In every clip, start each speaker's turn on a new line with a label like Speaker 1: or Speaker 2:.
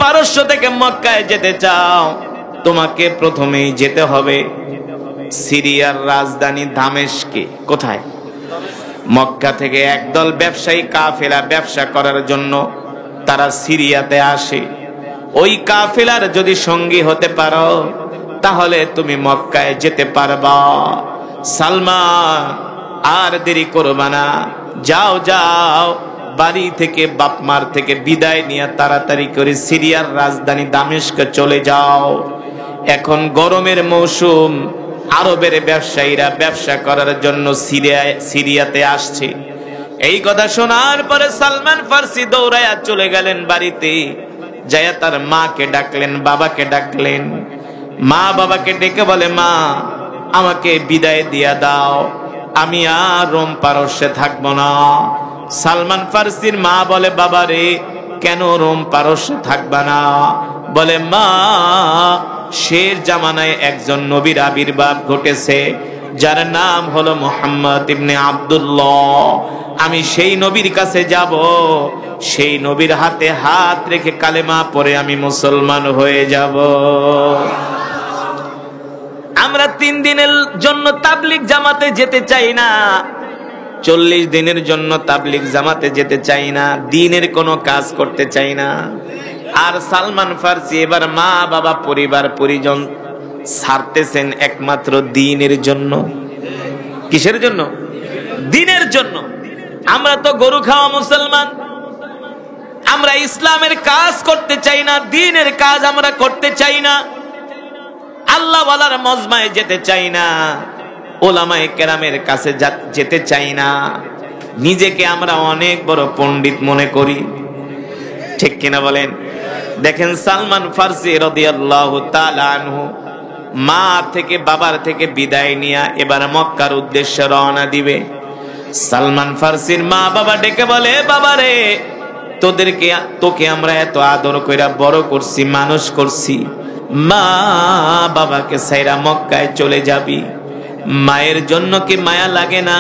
Speaker 1: পারস্য থেকে মক্কায় যেতে চাও, তোমাকে প্রথমেই যেতে হবে সিরিয়ার রাজধানী দামেস্কে। কোথায়? মক্কা থেকে একদল ব্যবসায়ী কাফেলা ব্যবসা করার জন্য তারা সিরিয়াতে আসে। ওই কাফেলার যদি সঙ্গী হতে পারো তাহলে তুমি মক্কায় যেতে পারবা। সালমান আর দেরি করবা না, যাও যাও, বাড়ি থেকে বাপমার থেকে বিদায় নিয়ে তাড়াতাড়ি করে সিরিয়ার রাজধানী দামেস্কে চলে যাও। এখন গরমের মৌসুম, আরবের ব্যবসায়ীরা ব্যবসা করার জন্য সিরিয়াতে আসছে। এই কথা শোনার পরে সালমান ফার্সি দৌড়ায়া চলে গেলেন বাড়িতে। যায়া তার মাকে ডাকলেন, বাবাকে ডাকলেন। মা বাবাকে ডেকে বলে, মা আমাকে বিদায় দিয়া দাও, আমি আর রোম পারস্যে থাকবো না। সালমান ফার্সির মা বলে, বাবা রে, কেন রোম পারস্যে থাকবা না? বলে, মা শের জামানায় একজন নবীর আবির্ভাব ঘটেছে, যার নাম হলো মুহাম্মদ ইবনে আব্দুল্লাহ। আমি সেই নবীর কাছে যাব, সেই নবীর হাতে হাত রেখে কালেমা পড়ে আমি মুসলমান হয়ে যাব। আমরা 3 দিনের জন্য তাবলিগ জামাতে যেতে চাই না, 40 দিনের জন্য তাবলিগ জামাতে যেতে চাই না, দ্বীনের কোনো কাজ করতে চাই না। আর সালমান ফার্সি এবার মা বাবা পরিবার পরিজন ছাড়তেছেন একমাত্র দ্বীনের জন্য। কিসের জন্য? দ্বীনের জন্য। আমরা তো গরু খাওয়া মুসলমান, আমরা ইসলামের কাজ করতে চাই না, দ্বীনের কাজ আমরা করতে চাই না, আল্লাহ ওয়ালার মজমায় যেতে চাই না, ওলামায়ে কেরামের কাছে যেতে চাই না। নিজেকে আমরা অনেক বড় পণ্ডিত মনে করি, ঠিক কিনা বলেন? দেখেন সালমান ফার্সি রাদিয়াল্লাহু তাআলা আনহু মা থেকে বাবার থেকে বিদায় নিয়ে এবার মক্কার উদ্দেশ্যে রওনা দিবে। সালমান ফার্সির মা বাবা ডেকে বলে, বাবা রে, তোকে আমরা এত আদর কইরা বড় করছি, মানুষ করছি, মা বাবাকে ছাইরা মক্কায় চলে যাবি, মায়ের জন্য কি মায়া লাগে না?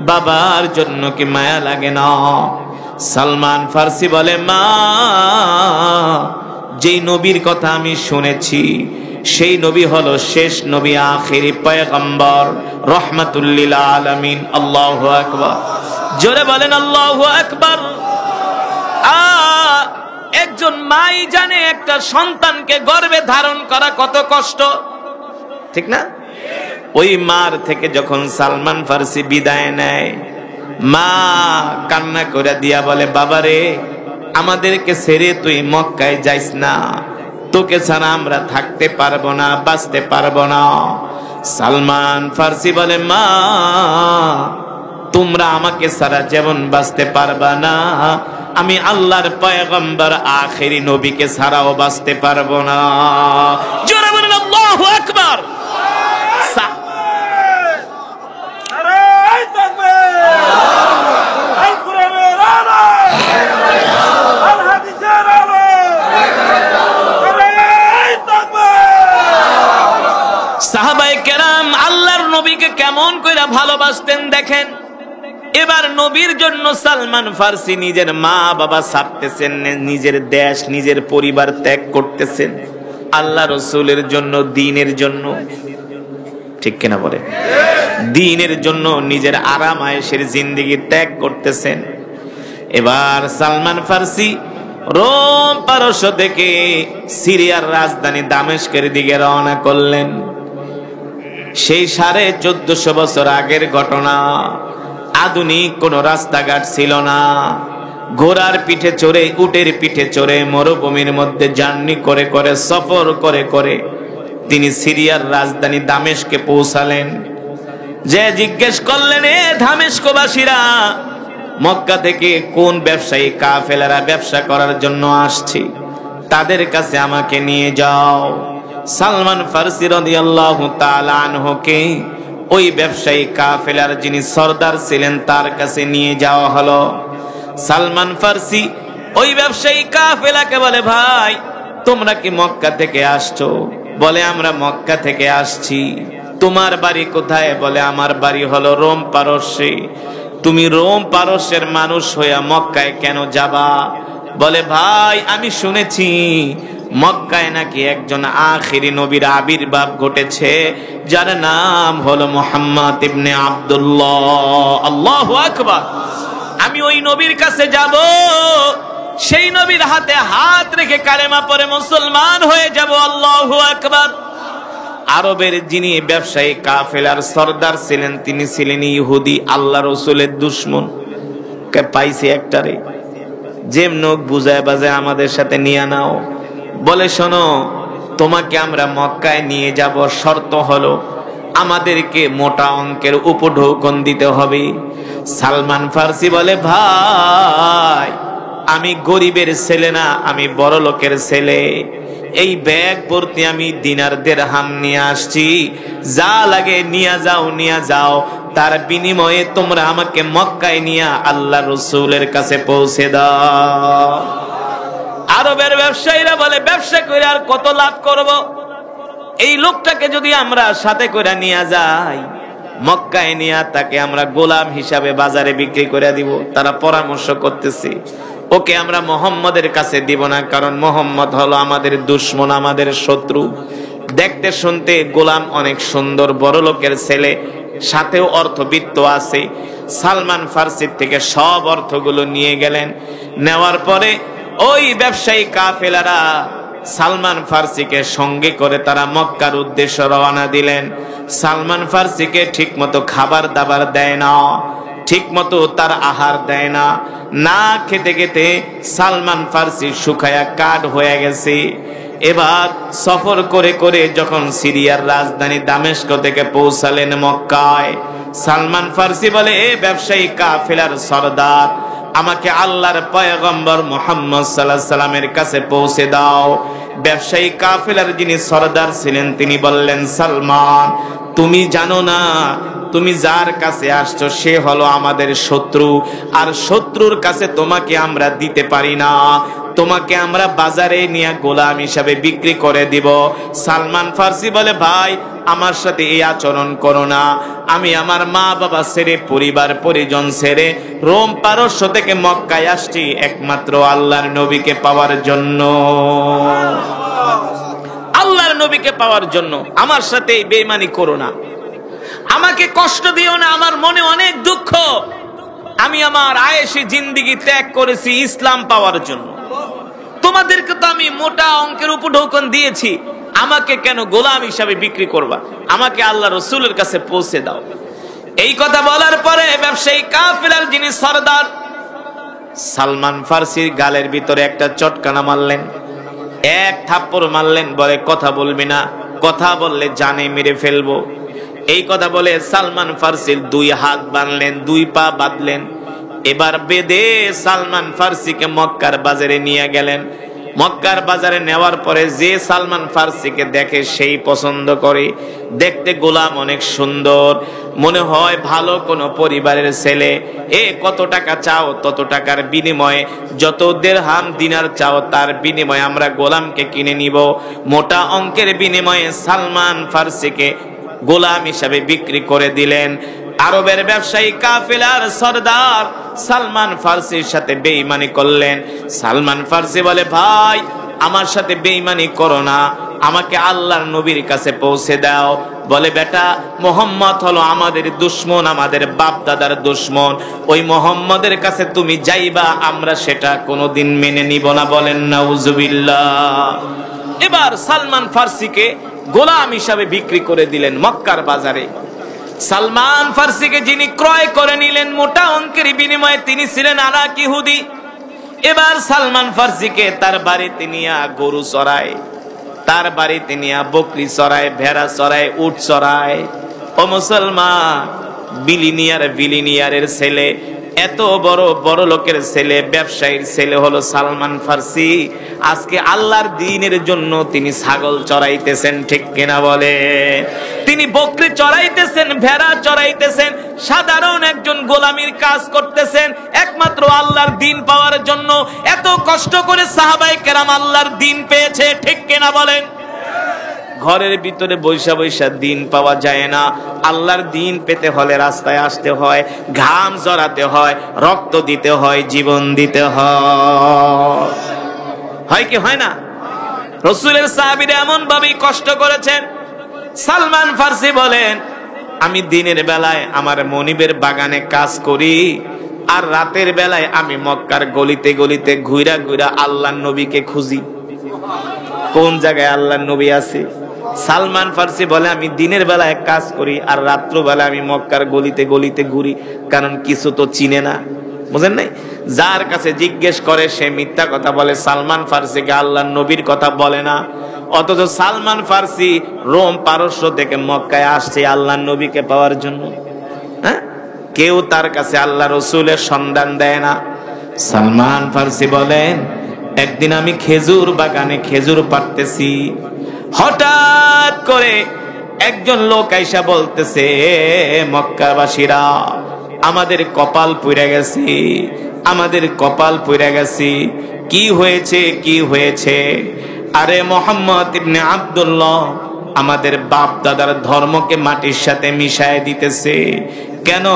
Speaker 1: বাবার জন্য কি মায়া লাগে না? সালমান ফার্সি বলে, মা যেই নবীর কথা আমি শুনেছি সেই নবী হলো শেষ নবী, আখিরি পয়গম্বর, রহমাতুল লিল আলামিন। আল্লাহু আকবার, জোরে বলেন আল্লাহু আকবার। একজন মাই জানে একটা সন্তানকে গর্ভে ধারণ করা কত কষ্ট, ঠিক না? ওই মার থেকে যখন সালমান ফার্সি বিদায় নেয়, মা কান্না করে দিয়া বলে, বাবারে, আমাদেরকে ছেড়ে তুই মক্কায় যাইস না, তোকে ছাড়া আমরা থাকতে পারবো না, বাঁচতে পারবো না। সালমান ফার্সি বলে, মা তোমরা আমাকে ছাড়া যেমন বাঁচতে পারবা না, আমি আল্লাহর পয়গম্বর আখেরি নবীকে ছাড়াও বাঁচতে পারবো না। জোরে বলেন আল্লাহু আকবার। সাহাবায়ে কেরাম আল্লাহর নবীকে কেমন কইরা ভালোবাসতেন দেখেন। এবার নবীর জন্য সালমান ফার্সি নিজের মা বাবা ছাড়তেছেন, নিজের দেশ নিজের পরিবার ত্যাগ করতেছেন আল্লাহ রসুলের জন্য, দ্বীনের জন্য, ঠিক কিনা বলে? দ্বীনের জন্য নিজের আরাম আয়েশের জিন্দেগি ত্যাগ করতেছেন। এবার সালমান ফার্সি রোম পারস্য থেকে সিরিয়ার রাজধানী দামেস্কের দিকে রওনা করলেন। সেই 1450 বছর আগের ঘটনা। আধুনিক কোন রাস্তাঘাট ছিল না, ঘোড়ার পিঠে চড়ে, উটের পিঠে চড়ে মরুভূমির মধ্যে জার্নি করে করে, সফর করে করে তিনি সিরিয়ার রাজধানী দামেস্কে পৌঁছালেন। যে জিজ্ঞেস করলেন, এ দামেস্কবাসীরা, মক্কা থেকে কোন ব্যবসায়ী কাফেলারা ব্যবসা করার জন্য আসছে, তাদের কাছে আমাকে নিয়ে যাও। সালমান ফার্সি রাদিয়াল্লাহু তাআলা আনহুকে ওই ব্যবসায়ী কাফেলার যিনি সরদার ছিলেন তার কাছে নিয়ে যাওয়া হলো। সালমান ফার্সি ওই ব্যবসায়ী কাফেলাকে বলে, ভাই তোমরা কি মক্কা থেকে আসছো? বলে, আমরা মক্কা থেকে আসছি। তোমার বাড়ি কোথায়? বলে, আমার বাড়ি হলো রোম পারস্যে। তুমি রোম পারস্যের মানুষ হইয়া মক্কায় কেন যাবা? বলে ভাই আমি শুনেছি মক্কায় নাকি একজন আখিরি নবীর আবির্ভাব ঘটেছে, যার নাম হলো মুহাম্মদ ইবনে আব্দুল্লাহ। আল্লাহু আকবার। আমি ওই নবীর কাছে যাব, সেই নবীর হাতে হাত রেখে কালেমা পড়ে মুসলমান হয়ে যাব। আল্লাহু আকবার। আরবের যিনি ব্যবসায়ী কাফেলার সর্দার ছিলেন, তিনি ছিলেন ইহুদি, আল্লাহ রসুলের দুশমন। পাইছি একটারে যেমন বুঝায় বাজায় আমাদের সাথে নিয়ে নাও, বলে শোনো তোমাকে আমরা মক্কায় নিয়ে যাব, শর্ত হলো আমাদেরকে মোটা অঙ্কের উপঢৌকন দিতে হবে। সালমান ফার্সি বলে ভাই আমি গরিবের ছেলে না, আমি বড় লোকের ছেলে, এই ব্যাগ ভর্তি আমি দিনার দিরহাম নিয়ে আসছি, যা লাগে নিয়ে যাও নিয়ে যাও, তার বিনিময়ে তোমরা আমাকে মক্কায় নিয়ে আল্লাহ রসুলের কাছে পৌঁছে দাও। আরবের ব্যবসায়ীরা বলে ব্যবসা করে আর কত লাভ করব, এই লোকটাকে যদি আমরা সাথে করে নিয়ে যাই মক্কায় নিয়ে তাকে আমরা গোলাম হিসাবে বাজারে বিক্রি করে দিব। তারা পরামর্শ করতেছে ওকে আমরা মোহাম্মদের কাছে দিব না, কারণ মোহাম্মদ হলো আমাদের দুশমন, আমাদের শত্রু। দেখতে শুনতে গোলাম অনেক সুন্দর, বড় লোকের ছেলে, সাথেও অর্থবিত্ত আছে। সালমান ফার্সির থেকে সব অর্থগুলো নিয়ে গেলেন। নেওয়ার পরে ওই ব্যবসায়ী কাফেলারা সালমান ফার্সিকে সঙ্গে করে তারা মক্কার উদ্দেশ্যে রওনা দিলেন। সালমান ফার্সিকে ঠিক মতো খাবার দাবার দেয় না, ঠিক মতো তার আহার দেয় না। না খেতে খেতে সালমান ফার্সি শুকায়া কাঠ হয়ে গেছে। এবার সফর করে করে যখন সিরিয়ার রাজধানী দামেস্ক থেকে পৌঁছালেন মক্কায়, সালমান ফার্সি বলে এ ব্যবসায়ী কাফেলার সরদার, আমাকে আল্লাহর পয়গম্বর মুহাম্মদ সাল্লাল্লাহু আলাইহি সাল্লামের কাছে পৌঁছে দাও। ব্যবসায়ী কাফেলার যিনি সরদার ছিলেন তিনি বললেন, সালমান তুমি জানো না তুমি যার কাছে আসছো সে হলো আমাদের শত্রু, আর শত্রুর কাছে তোমাকে আমরা দিতে পারি না, তোমাকে আমরা বাজারে নিয়ে গোলাম হিসাবে বিক্রি করে দিব। সালমান ফার্সি বলে ভাই আমার সাথে এই আচরণ করো না, আমি আমার মা বাবা ছেড়ে পরিবার পরিজন ছেড়ে রোম পারস্য থেকে মক্কায় আসছি একমাত্র আল্লাহর নবীকে পাওয়ার জন্য, আল্লাহর নবীকে পাওয়ার জন্য। আমার সাথে এই বেঈমানি করো না, আমাকে কষ্ট দিও না, আমার মনে অনেক দুঃখ। আমি আমার আয়েশি জিন্দেগি ত্যাগ করেছি ইসলাম পাওয়ার জন্য, তোমাদেরকে তো আমি মোটা অঙ্কের উপঢৌকন দিয়েছি, আমাকে কেন গোলাম হিসাবে বিক্রি করবা, আমাকে আল্লাহ রসুলের কাছে পৌঁছে দাও। এই কথা বলার পরে ব্যবসায়ী কাফেলার যিনি সরদার সালমান ফার্সির গালের ভিতরে একটা চটকানা মারলেন, এক থাপ্পড় মারলেন, বলে কথা বলবি না, কথা বললে জানে মেরে ফেলবো। এই কথা বলে সালমান ফার্সির দুই হাত বাঁধলেন, দুই পা বাঁধলেন। এবার বেঁধে সালমান ফার্সিকে মক্কার বাজারে নিয়ে গেলেন। মক্কার বাজারে নেওয়ার পরে যে সালমান ফার্সিকে দেখে সেই পছন্দ করে, দেখতে গোলাম অনেক সুন্দর, মনে হয় ভালো কোনো পরিবারের ছেলে। এ কত টাকা চাও, তত টাকার বিনিময়ে যত দিরহাম দিনার চাও তার বিনিময়ে আমরা গোলামকে কিনে নিব। মোটা অঙ্কের বিনিময়ে সালমান ফার্সিকে গোলাম হিসাবে বিক্রি করে দিলেন। আরবের ব্যবসায়ী কাফেলার সরদার সালমান ফার্সির সাথে বেঈমানি করলেন। সালমান ফার্সি বলে ভাই আমার সাথে বেঈমানি করো না, আমাকে আল্লাহর নবীর কাছে পৌঁছে দাও। বলে বেটা মোহাম্মদ হলো আমাদের দুশমন, আমাদের বাপ দাদার দুশমন, ওই মোহাম্মদের কাছে তুমি যাইবা, আমরা সেটা কোনোদিন মেনে নিব না। বলেন নাউজুবিল্লাহ। এবার সালমান ফার্সিকে গোলাম হিসাবে বিক্রি করে দিলেন মক্কার বাজারে। সালমান ফার্সিকে যিনি ক্রয় করে নিলেন মোটা অঙ্কের বিনিময়ে, তিনি ছিলেন আরাক ইহুদি। এবার সালমান ফার্সিকে তার বাড়িতে নিয়ে গরু চড়ায়, তার বাড়িতে নিয়ে বকরি চড়ায়, ভেড়া চড়ায়, উট চড়ায়। ও মুসলমান, বিলিনিয়ারের ছেলে, এত বড় বড় লোকের ছেলে, ব্যবসায়ীর ছেলে হলো সালমান ফার্সি। আজকে আল্লাহর দ্বীনের জন্য তিনি ছাগল চড়াইতেছেন, ঠিক কিনা বলে? তিনি বকরি চড়াইতেছেন, ভেড়া চড়াইতেছেন, সাধারণ একজন গোলামির কাজ করতেছেন একমাত্র আল্লাহর দ্বীন পাওয়ার জন্য। এত কষ্ট করে সাহাবায়ে কেরাম আল্লাহর দ্বীন পেয়েছে, ঠিক কিনা বলেন? ঘরের ভিতরে বৈশা বৈশা দিন পাওয়া যায় না। আল্লাহর দিন পেতে হলে রাস্তায় আসতে হয়, ঘাম ঝরাতে হয়, রক্ত দিতে হয়, জীবন দিতে হয় কি হয় না? রাসূলের সাহাবীরা এমন ভাবে কষ্ট করেছেন। সালমান ফারসি বলেন, আমি দিনের বেলায় আমার মনিবের বাগানে কাজ করি, আর রাতের বেলায় আমি মক্কার গলিতে গলিতে ঘুরা ঘুরা আল্লাহর নবীকে খুঁজি, কোন জায়গায় আল্লাহর নবী আছে। সালমান ফারসি বলে, আমি দিনের বেলায় কাজ করি আর রাত্র বেলায় আমি মক্কার গলিতে গলিতে ঘুরি, কারণ কিছু তো চিনে না, বুঝেন নাই? যার কাছে জিজ্ঞেস করে সে মিথ্যা কথা বলে, সালমান ফারসিকে আল্লাহর নবীর কথা বলে না। অথচ সালমান ফারসি রোম পারস্য থেকে মক্কায় আসছে আল্লাহর নবীকে পাওয়ার জন্য। হ্যাঁ, কেউ তার কাছে আল্লাহ রসুলের সন্ধান দেয় না। সালমান ফারসি বলেন, একদিন আমি খেজুর বাগানে খেজুর পাড়তেছি, হঠাৎ করে একজন লোক আইসা বলতেছে, মক্কাবাসীরা আমাদের কপাল পুড়ে গেছে, আমাদের কপাল পুড়ে গেছে। কি হয়েছে, কি হয়েছে? আরে মুহাম্মদ ইবনে আব্দুল্লাহ আমাদের বাপ দাদার ধর্মকে মাটির সাথে মিশায় দিতেছে। কেন?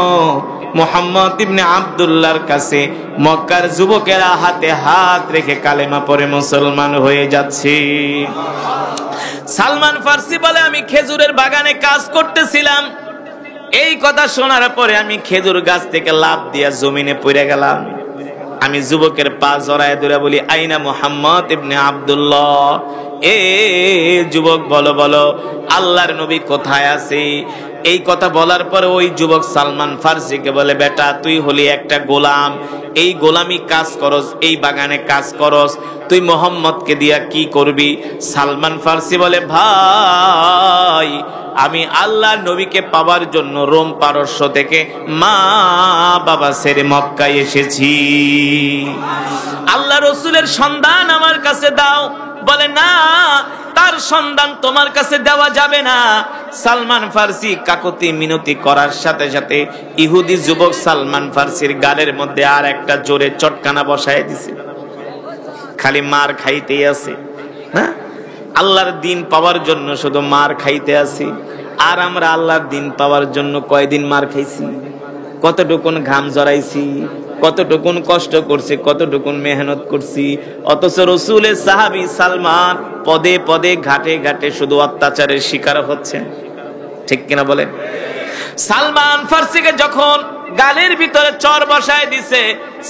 Speaker 1: মুহাম্মদ ইবনে আব্দুল্লাহর কাছে মক্কার যুবকেরা হাতে হাত রেখে কালেমা পড়ে মুসলমান হয়ে যাচ্ছে। সালমান ফারসি বলে, আমি খেজুরের বাগানে কাজ করতেছিলাম, এই কথা শোনার পরে আমি খেজুর গাছ থেকে লাফ দিয়া জমিনে পড়ে গেলাম। আমি যুবকের পা জড়ায় ধরে বলি, আইনা মুহাম্মদ ইবনে আব্দুল্লাহ, এ যুবক বলো বলো আল্লাহর নবী কোথায় আছে? এই কথা বলার পরে ওই যুবক সালমান ফারসিকে বলে, বেটা তুই হলি একটা গোলাম, এই গোলামি কাজ করস, এই বাগানে কাজ করস, তুই মোহাম্মদকে দিয়া কি করবি? সালমান ফারসি বলে, ভাই আমি আল্লাহর নবীকে পাওয়ার জন্য রোম পারস্য থেকে মা বাবা ছেড়ে মক্কায় এসেছি, আল্লাহ রসুলের সন্ধান আমার কাছে দাও। বলে, না, তার সন্ধান তোমার কাছে দেওয়া যাবে না। সালমান ফারসি কাকুতি মিনতি করার সাথে সাথে ইহুদি যুবক সালমান ফারসির গালের মধ্যে আর একটা জোরে চটকানা বসায় দিছে। খালি মার খাইতেই আছে না, আল্লাহর দিন পাওয়ার জন্য শুধু মার খাইতে আছি। আর আমরা আল্লাহর দিন পাওয়ার জন্য কয়দিন মার খাইছি, কতটুকুন ঘাম জড়াইছি, কতটুকুন কষ্ট করছি, কতটুকুন মেহনত করছি। অথচ রসুলের সাহাবী সালমান পদে পদে ঘাটে ঘাটে শুধু অত্যাচারের শিকার হচ্ছে, ঠিক কিনা বলেন? সালমান ফারসিকে যখন গালের ভিতরে চর বসায় দিছে,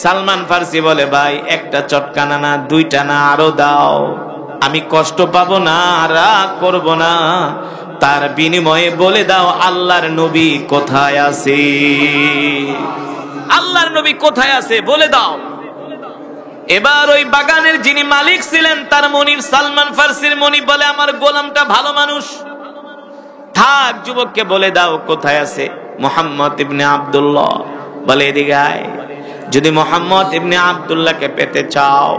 Speaker 1: সালমান ফারসি বলে, ভাই একটা চটকানা না, দুইটা না, আরো দাও, আমি কষ্ট পাবো না, রাগ করব না, তার বিনিময়ে বলে দাও আল্লাহর নবী কোথায় আছে, আল্লাহর নবী কোথায় আছে বলে দাও। এবার ওই বাগানের যিনি মালিক ছিলেন তার মনিব, সালমান ফারসির মনিব বলে, আমার গোলামটা ভালো মানুষ, থাক, যুবককে বলে দাও কোথায় আছে মুহাম্মদ ইবনে আব্দুল্লাহ। বলে, এদিকে আয়, যদি মুহাম্মদ ইবনে আব্দুল্লাহকে পেতে চাও,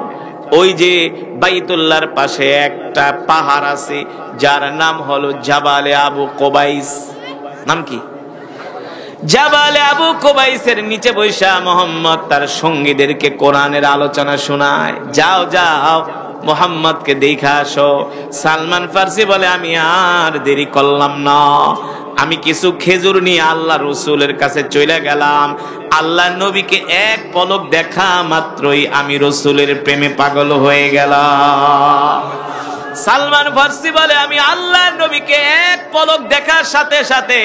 Speaker 1: ওই যে বাইতুল্লাহর পাশে একটা পাহাড় আছে যার নাম হলো জাবালে আবু কুবাইস। নাম কি? জাবালে আবু কুবাইসের নিচে বৈশা মুহাম্মদ তার সঙ্গীদেরকে কোরআনের আলোচনা শোনায়। যাও যাও, মুহাম্মদকে দেখা আসো। সালমান ফারসি বলে, আমি আর দেরি করলাম না, আমি কিছু খেজুর নিয়ে আল্লাহ রসুলের কাছে চলে গেলাম। আল্লাহ নবীকে এক পলক দেখা মাত্রই আমি রসুলের প্রেমে পাগল হয়ে গেলাম। সালমান ফারসি বলে, আমি আল্লাহ নবীকে এক পলক দেখার সাথে সাথে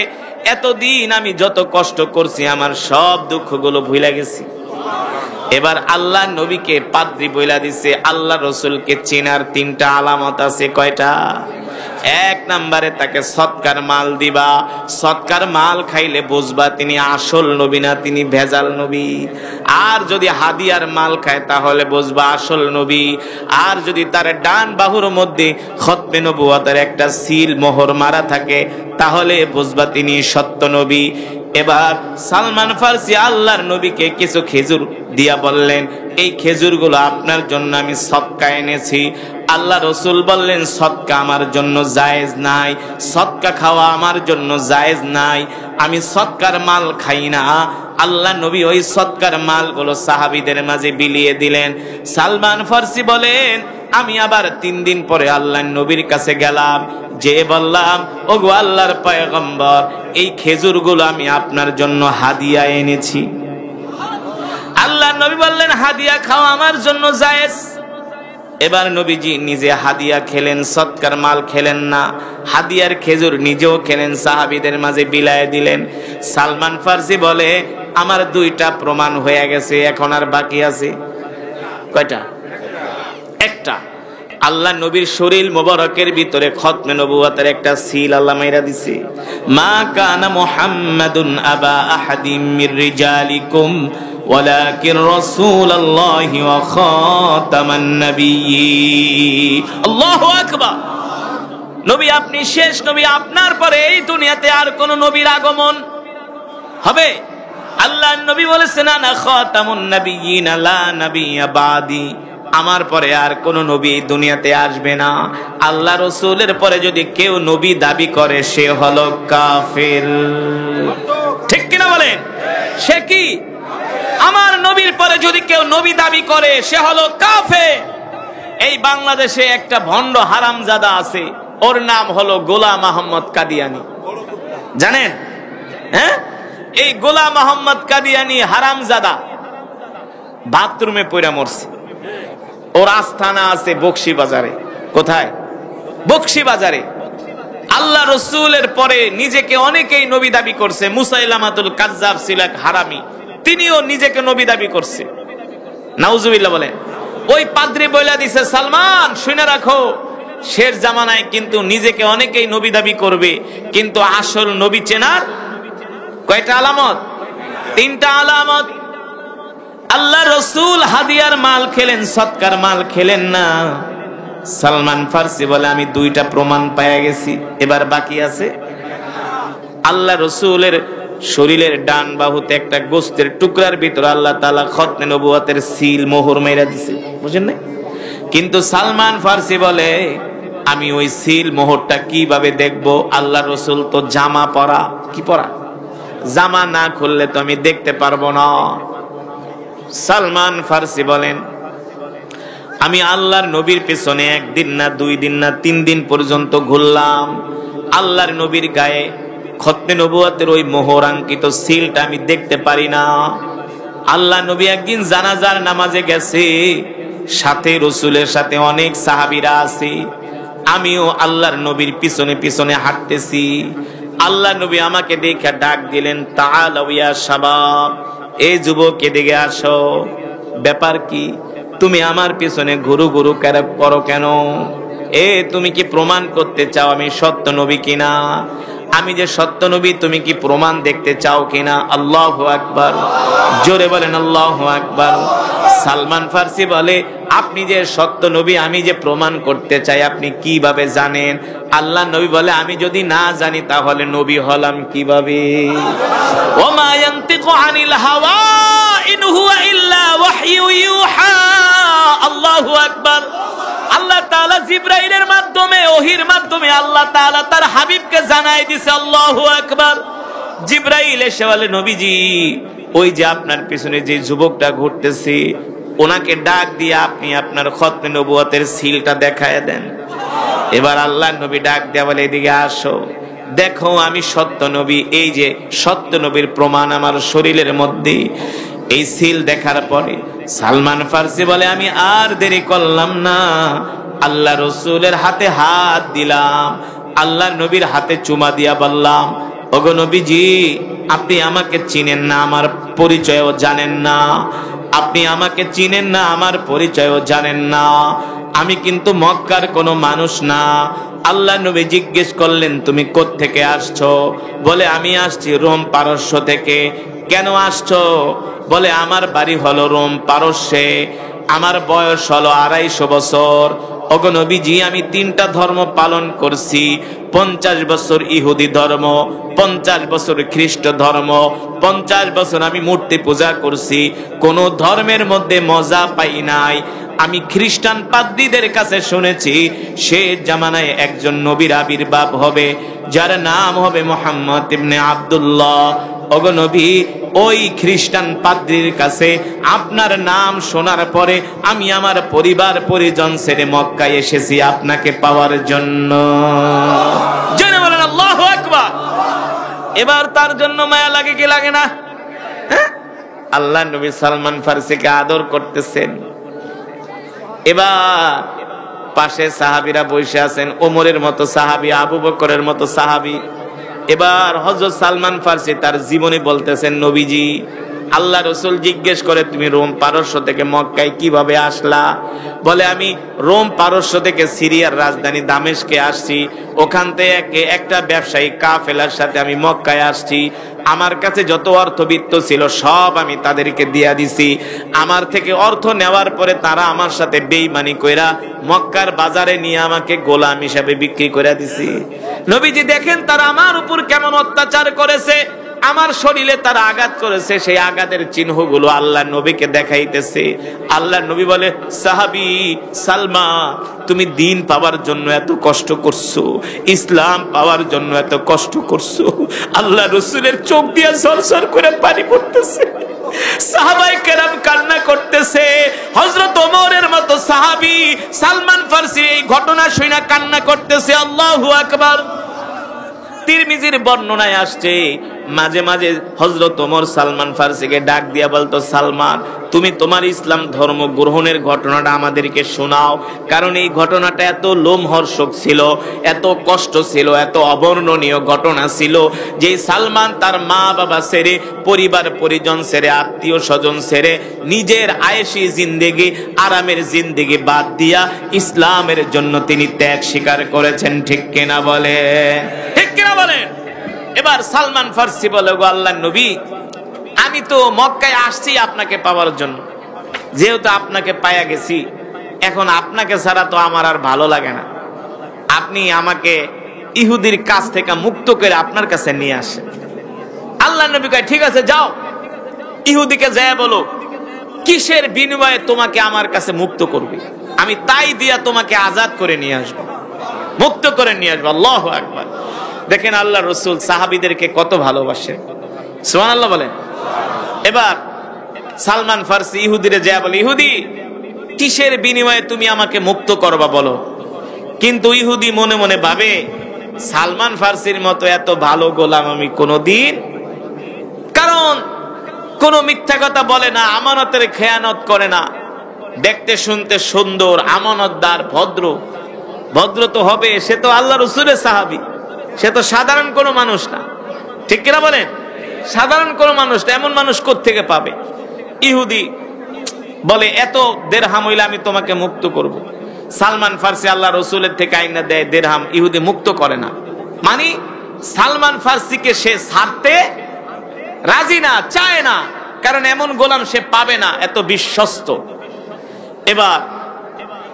Speaker 1: এতদিন আমি যত কষ্ট করছি আমার সব দুঃখগুলো ভুলে গেছি। এবার আল্লাহ নবীকে পাদ্রী বইলা দিছে। আল্লাহ রসুলকে চেনার তিনটা আলামত আছে। কয়টা? এক নম্বরে তাকে সৎকার মাল দিবা। সৎকার মাল খাইলে বুঝবা তিনি আসল নবী না, তিনি ভেজাল নবী। আর যদি হাদিয়ার মাল খায় তাহলে বুঝবা আসল নবী। আর যদি তার ডান বাহুর মধ্যে খতমে নবুয়তের একটা সিল মোহর মারা থাকে তাহলে বুঝবা তিনি সত্য নবী। এবার সালমান ফারসি আল্লাহর নবীকে কিছু খেজুর দিয়া বললেন, এই খেজুরগুলো আপনার জন্য আমি সদকা এনেছি। আল্লাহ রসুল বললেন, সদকা আমার জন্য জায়েজ নাই, সদকা খাওয়া আমার জন্য জায়েজ নাই, আমি সদকার মাল খাই না। আল্লাহ নবী ওই সদকার মালগুলো সাহাবীদের মাঝে বিলিয়ে দিলেন। সালমান ফারসি বলেন, আমি আবার 3 দিন পরে আল্লাহর নবীর কাছে গেলাম, যে বললাম, ওগো আল্লাহর পয়গম্বর, এই খেজুরগুলো আমি আপনার জন্য হাদিয়া এনেছি। আল্লাহর নবী বললেন, হাদিয়া খাওয়া আমার জন্য জায়েজ। এবার নবীজি নিজে হাদিয়া খেলেন, সৎকার মাল খেলেন না, হাদিয়ার খেজুর নিজেও খেলেন, সাহাবীদের মাঝে বিলায় দিলেন। সালমান ফার্সি বলে, আমার 2টা প্রমাণ হয়ে গেছে, এখন আর বাকি আছে কয়টা? একটা। আল্লাহ নবীর শরীর মোবারকের ভিতরে খতমে নবুয়তের একটা সিল আল্লাহ মাইরা দিছে। মা কানা মুহাম্মাদুন আবা আহাদিম মির রিজালিকুম ওয়ালাকিন রাসূলুল্লাহি ওয়া খাতামান নাবিয়্যিন। আল্লাহু আকবার। নবী আপনি শেষ নবী, আপনার পরে এই দুনিয়াতে আর কোন নবীর আগমন হবে? আল্লাহর নবী বলেছেন, আনা খাতামুন নাবিয়্যিন লা নাবিয়্যা বাদি, আমার পরে আর কোন নবী দুনিয়াতে আসবে না। আল্লাহ রাসূলের পরে যদি কেউ নবী দাবি করে, সে হলো কাফের। ঠিক কিনা বলেন? সে কি? আমার নবীর পরে যদি কেউ নবী দাবি করে, সে হলো কাফের। এই বাংলাদেশে একটা ভণ্ড হারামজাদা আছে, ওর নাম হলো গোলাম মোহাম্মদ কাদিয়ানী। জানেন? হ্যাঁ, এই গোলাম মোহাম্মদ কাদিয়ানী হারামজাদা বাথরুমে পড়ে মরছে। ওর আস্থানা আছে বকশীবাজারে। কোথায়? বকশীবাজারে। আল্লাহ রসুলের পরে নিজেকে অনেকেই নবী দাবি করছে। মুসাইলামাতুল কাজ্জাব ছিল এক হারামি, তিনিও নিজেকে নবী দাবি করছে। নাউজুবিল্লাহ বলেন। ওই পাদ্রী বইলা দিছে, সালমান শুনে রাখো, শেষ জামানায় কিন্তু নিজেকে অনেকেই নবী দাবি করবে, কিন্তু আসল নবী চেনার কয়টা আলামত? 3টা আলামত। আল্লাহ রসুল হাদিয়ার মাল খেলেন, সৎকার মাল খেলেন না। সালমান ফার্সি বলে, আমি 2টা প্রমাণ পাইয়া গেছি, এবার বাকি আছে। আল্লাহ রসুলের শরীরের ডান বাহুতে একটা গোস্তের টুকরার ভিতরে আল্লাহ তাআলা খতমে নবুয়তের সিল মোহর মেরা দিছে, বুঝেন না? কিন্তু সালমান ফার্সি বলে, আমি ওই সিল মোহরটা কিভাবে দেখব? আল্লাহ রসুল তো জামা পরা। কি পরা? জামা না খুললে তো আমি দেখতে পারবো না। সালমান ফার্সি বলেন, আমি আল্লাহর নবীর পেছনে 1 দিন না 2 দিন না 3 দিন পর্যন্ত ঘুরলাম। আল্লাহর নবীর গায়ে খতমে নবুয়তের ওই মোহরাঙ্কিত সিলটা আমি দেখতে পারি না। আল্লাহ নবী একদিন জানাজার নামাজে গেছে, সাথে রসুলের সাথে অনেক সাহাবীরা আছে, আমিও আল্লাহর নবীর পিছনে পিছনে হাঁটতেছি। আল্লাহ নবী আমাকে দেখে ডাক দিলেন, তাআলাউ ইয়া শাবাব, এই যুবক এদিকে আসো। ব্যাপার কি? তুমি আমার পিছনে ঘুরু ঘুরু করো কেন? তুমি কি প্রমাণ করতে চাও আমি সত্য নবী কিনা? আমি যে সত্য নবী, তুমি কি প্রমাণ দেখতে চাও কিনা? আল্লাহু আকবার। জোরে বলেন আল্লাহু আকবার। সালমান ফার্সি বলে, আপনি যে সত্য নবী, আমি যে প্রমাণ করতে চাই, আপনি কিভাবে জানেন? আল্লাহ নবী বলে, আমি যদি না জানি তাহলে নবী হলাম কিভাবে? ওমা ইয়ানতিকু আনিল হাওয়া ইন হুয়া ইল্লা ওয়াহয়ু ইউহা। আল্লাহু আকবার। আল্লাহ তাআলা জিবরাইলের মাধ্যমে, ওহীর মাধ্যমে আল্লাহ তাআলা তার হাবিবকে জানাই দিয়েছে। আল্লাহু আকবার। জিবরাইল এসে বলে, নবীজি, ওই যে আপনার পিছনে যে যুবকটা ঘুরতেছে, ওনাকে ডাক দিয়ে আপনি আপনার খতমে নবুয়তের সিলটা দেখায় দেন। এবার আল্লাহ নবী ডাক দেয়া বলে, এদিকে আসো, দেখো আমি সত্য নবী। এই যে সত্য নবীর প্রমাণ আমার শরীরের মধ্যে। এই সিল দেখার পরে সালমান ফার্সি বলে, আমি আর দেরি করলাম না, আল্লাহ রসুলের হাতে হাত দিলাম, আল্লাহ নবীর হাতে চুমা দিয়া বললাম, ওগো নবীজি, আপনি আমাকে চিনেন না, আমার পরিচয়ও জানেন না। আপনি আমাকে চিনেন না, আমার পরিচয়ও জানেন না। আমি কিন্তু মক্কার কোনো মানুষ না। আল্লাহ নবী জিজ্ঞেস করলেন, তুমি কোত্থেকে আসছো? বলে, আমি আসছি রোম পারস্য থেকে। কেন আসছো? বলে, আমার বাড়ি হলো রোম পারস্যে, আমার বয়স হলো 250 বছর। ওগো নবীজি, আমি 3টা ধর্ম পালন করছি। 50 বছর ইহুদি ধর্ম, 50 বছর খ্রিস্ট ধর্ম, 50 বছর আমি মূর্তি পূজা করছি। কোন ধর্মের মধ্যে মজা পাই নাই। আমি খ্রিস্টান পাদ্রীদের কাছে শুনেছি, শেষ জামানায় একজন নবীর আবির্ভাব হবে, যার নাম হবে মুহাম্মদ ইবনে আব্দুল্লাহ। ওগো নবী, ওই খ্রিস্টান পাদ্রীর কাছে আপনার নাম শোনার পরে আমি আমার পরিবার পরিজন ছেড়ে মক্কায় এসেছি আপনাকে পাওয়ার জন্য। জেনে বলেন আল্লাহু আকবার। এবার তার জন্য মায়া লাগে কি লাগে না? আল্লাহ নবী সালমান ফার্সিকে আদর করতেছেন। এবার পাশে সাহাবীরা বসে আছেন, ওমরের মতো সাহাবী, আবু বকরের মতো সাহাবী। এবার হযরত সালমান ফার্সি তার জীবনী বলতেছেন, নবীজি, আল্লাহ রাসূল জিজ্ঞেস করে তুমি রোম পারস্য থেকে মক্কায় কিভাবে আসলা? বলে আমি রোম পারস্য থেকে সিরিয়ার রাজধানী দামেস্কে আসছি, ওখান থেকে একটা ব্যবসায়ী কাফেলার সাথে আমি মক্কায় আসছি। আমার কাছে যত অর্থবিত্ত ছিল সব আমি তাদেরকে দিয়া দিছি। আমার থেকে অর্থ নেওয়ার পরে তারা আমার সাথে বেঈমানি কইরা মক্কার বাজারে নিয়ে আমাকে গোলাম হিসেবে বিক্রি করে দিছি। নবীজি দেখেন তারা আমার উপর কেমন অত্যাচার করেছে, আমার শরীরে তারা আঘাত করেছে, সেই আঘাতের চিহ্নগুলো আল্লাহ নবীকে দেখাইতেছে। আল্লাহ নবী বলে, সাহাবী সালমা, তুমি দিন পাওয়ার জন্য এত কষ্ট করছো, ইসলাম পাওয়ার জন্য এত কষ্ট করছো। আল্লাহ রাসূলের চোখ দিয়ে ঝরঝর করে পানি পড়তেছে, সাহাবায়ে কেরাম কান্না করতেছে। হযরত ওমরের মতো সাহাবী সালমান ফার্সি এই ঘটনা শুনে কান্না করতেছে। আল্লাহু আকবার। তিরমিজির বর্ণনায় আসছে, মাঝে মাঝে হযরত ওমর সালমান ফার্সিকে ডাক দিয়া বলতো, সালমান, তুমি তোমার ইসলাম ধর্ম গ্রহণের ঘটনাটা আমাদেরকে শোনাও, কারণ এই ঘটনাটা এত লোমহর্ষক ছিল, এত কষ্ট ছিল, এত অবর্ণনীয় ঘটনা ছিল যে সালমান তার মা বাবা ছেড়ে, পরিবার পরিজন ছেড়ে, আত্মীয় স্বজন ছেড়ে, নিজের আয়েশি জিন্দেগি, আরামের জিন্দেগি বাদ দিয়া ইসলামের জন্য তিনি ত্যাগ স্বীকার করেছেন। ঠিক কিনা বলেন? ঠিক কিনা বলেন? এবার সালমান ফার্সি বলে, গো আল্লাহর নবী, আমি তো মক্কায় আসছি আপনাকে পাওয়ার জন্য, যেহেতু আপনাকে পায়া গেছি, এখন আপনাকে ছাড়া তো আমার আর ভালো লাগে না, আপনি আমাকে ইহুদির কাছ থেকে মুক্ত করে আপনার কাছে নিয়ে আসেন। আল্লাহর নবী কয়, ঠিক আছে যাও, ইহুদিকে যায় বলো কিসের বিনিময়ে তোমাকে আমার কাছে মুক্ত করবে, আমি তাই দিয়া তোমাকে আজাদ করে নিয়ে আসবো, মুক্ত করে নিয়ে আসবো। আল্লাহু আকবার। দেখেন আল্লাহ রাসূল সাহাবীদেরকে কত ভালোবাসেন, সুবহানাল্লাহ বলেন। এবার সালমান ফার্সি ইহুদিরে যায় বলে, ইহুদি, কিসের বিনিময়ে তুমি আমাকে মুক্ত করবা বলো। কিন্তু ইহুদি মনে মনে ভাবে, সালমান ফার্সির মতো এত ভালো গোলাম আমি কোনোদিন, কারণ কোন মিথ্যা কথা বলে না, আমানতের খেয়ানত করে না, দেখতে শুনতে সুন্দর, আমানতদার, ভদ্র। ভদ্র তো হবে, সে তো আল্লাহ রাসূলের সাহাবী, সে তো সাধারণ কোনো মানুষ না। ঠিক কিনা বলেন? সাধারণ কোনো মানুষ না, এমন মানুষ কোত্থেকে পাবে? ইহুদি বলে, এত দিরহাম হইলে আমি তোমাকে মুক্ত করব। সালমান ফার্সি আল্লাহ রাসূলের থেকে আইনা দেয় দিরহাম, ইহুদি মুক্ত করে না। মানে সালমান ফার্সিকে সে ছাড়তে রাজি না, চায় না, কারণ এমন গোলাম সে পাবে না, এত বিশ্বস্ত। এবার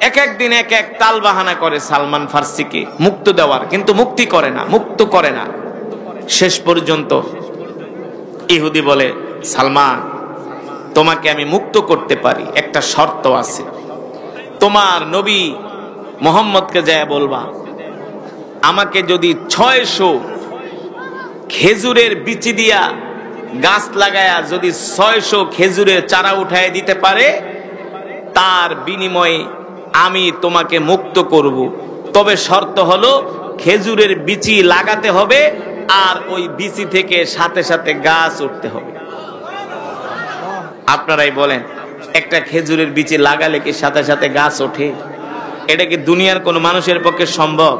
Speaker 1: এক এক দিন এক এক তাল বাহানা করে সালমান ফার্সিকে মুক্ত দেওয়ার, কিন্তু মুক্তি করে না, মুক্ত করে না। শেষ পর্যন্ত ইহুদি বলে, সালমান, তোমাকে আমি মুক্ত করতে পারি, একটা শর্ত আছে। তোমার নবী মুহাম্মদকে যায় বলবা, আমাকে যদি 600 খেজুরের বিচি দিয়া গাছ লাগায়া যদি 600 খেজুরের চারা উঠায় দিতে পারে, তার বিনিময়ে আমি তোমাকে মুক্ত করব। তবে শর্ত হলো খেজুরের বিচি লাগাতে হবে, আর ওই বিচি থেকে সাথে সাথে গাছ উঠতে হবে। আপনারাই বলেন, একটা খেজুরের বিচি লাগালে কি সাথে সাথে গাছ ওঠে? এটা কি দুনিয়ার কোন মানুষের পক্ষে সম্ভব?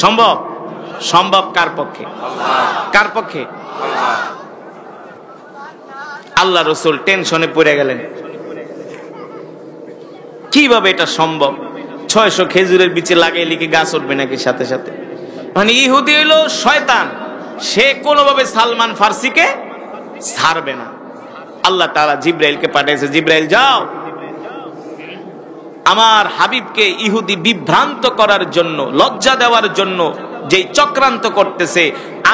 Speaker 1: সম্ভব? সম্ভব কার পক্ষে? কার পক্ষে? আল্লাহ রাসূল টেনশনে পড়ে গেলেন, কিভাবে এটা সম্ভব? 600 খেজুরের বিচি লাগাইলে কি গাছ উঠবে নাকি সাথে সাথে? মানে ইহুদি হইল শয়তান, সে কোনোভাবে সালমান ফার্সিকে ছাড়বে না। আল্লাহ তাআলা জিবরাইলকে পাঠিয়েছে, জিবরাইল যাও, আমার হাবিবকে ইহুদি বিভ্রান্ত করার জন্য, লজ্জা দেওয়ার জন্য যেই চক্রান্ত করতেছে,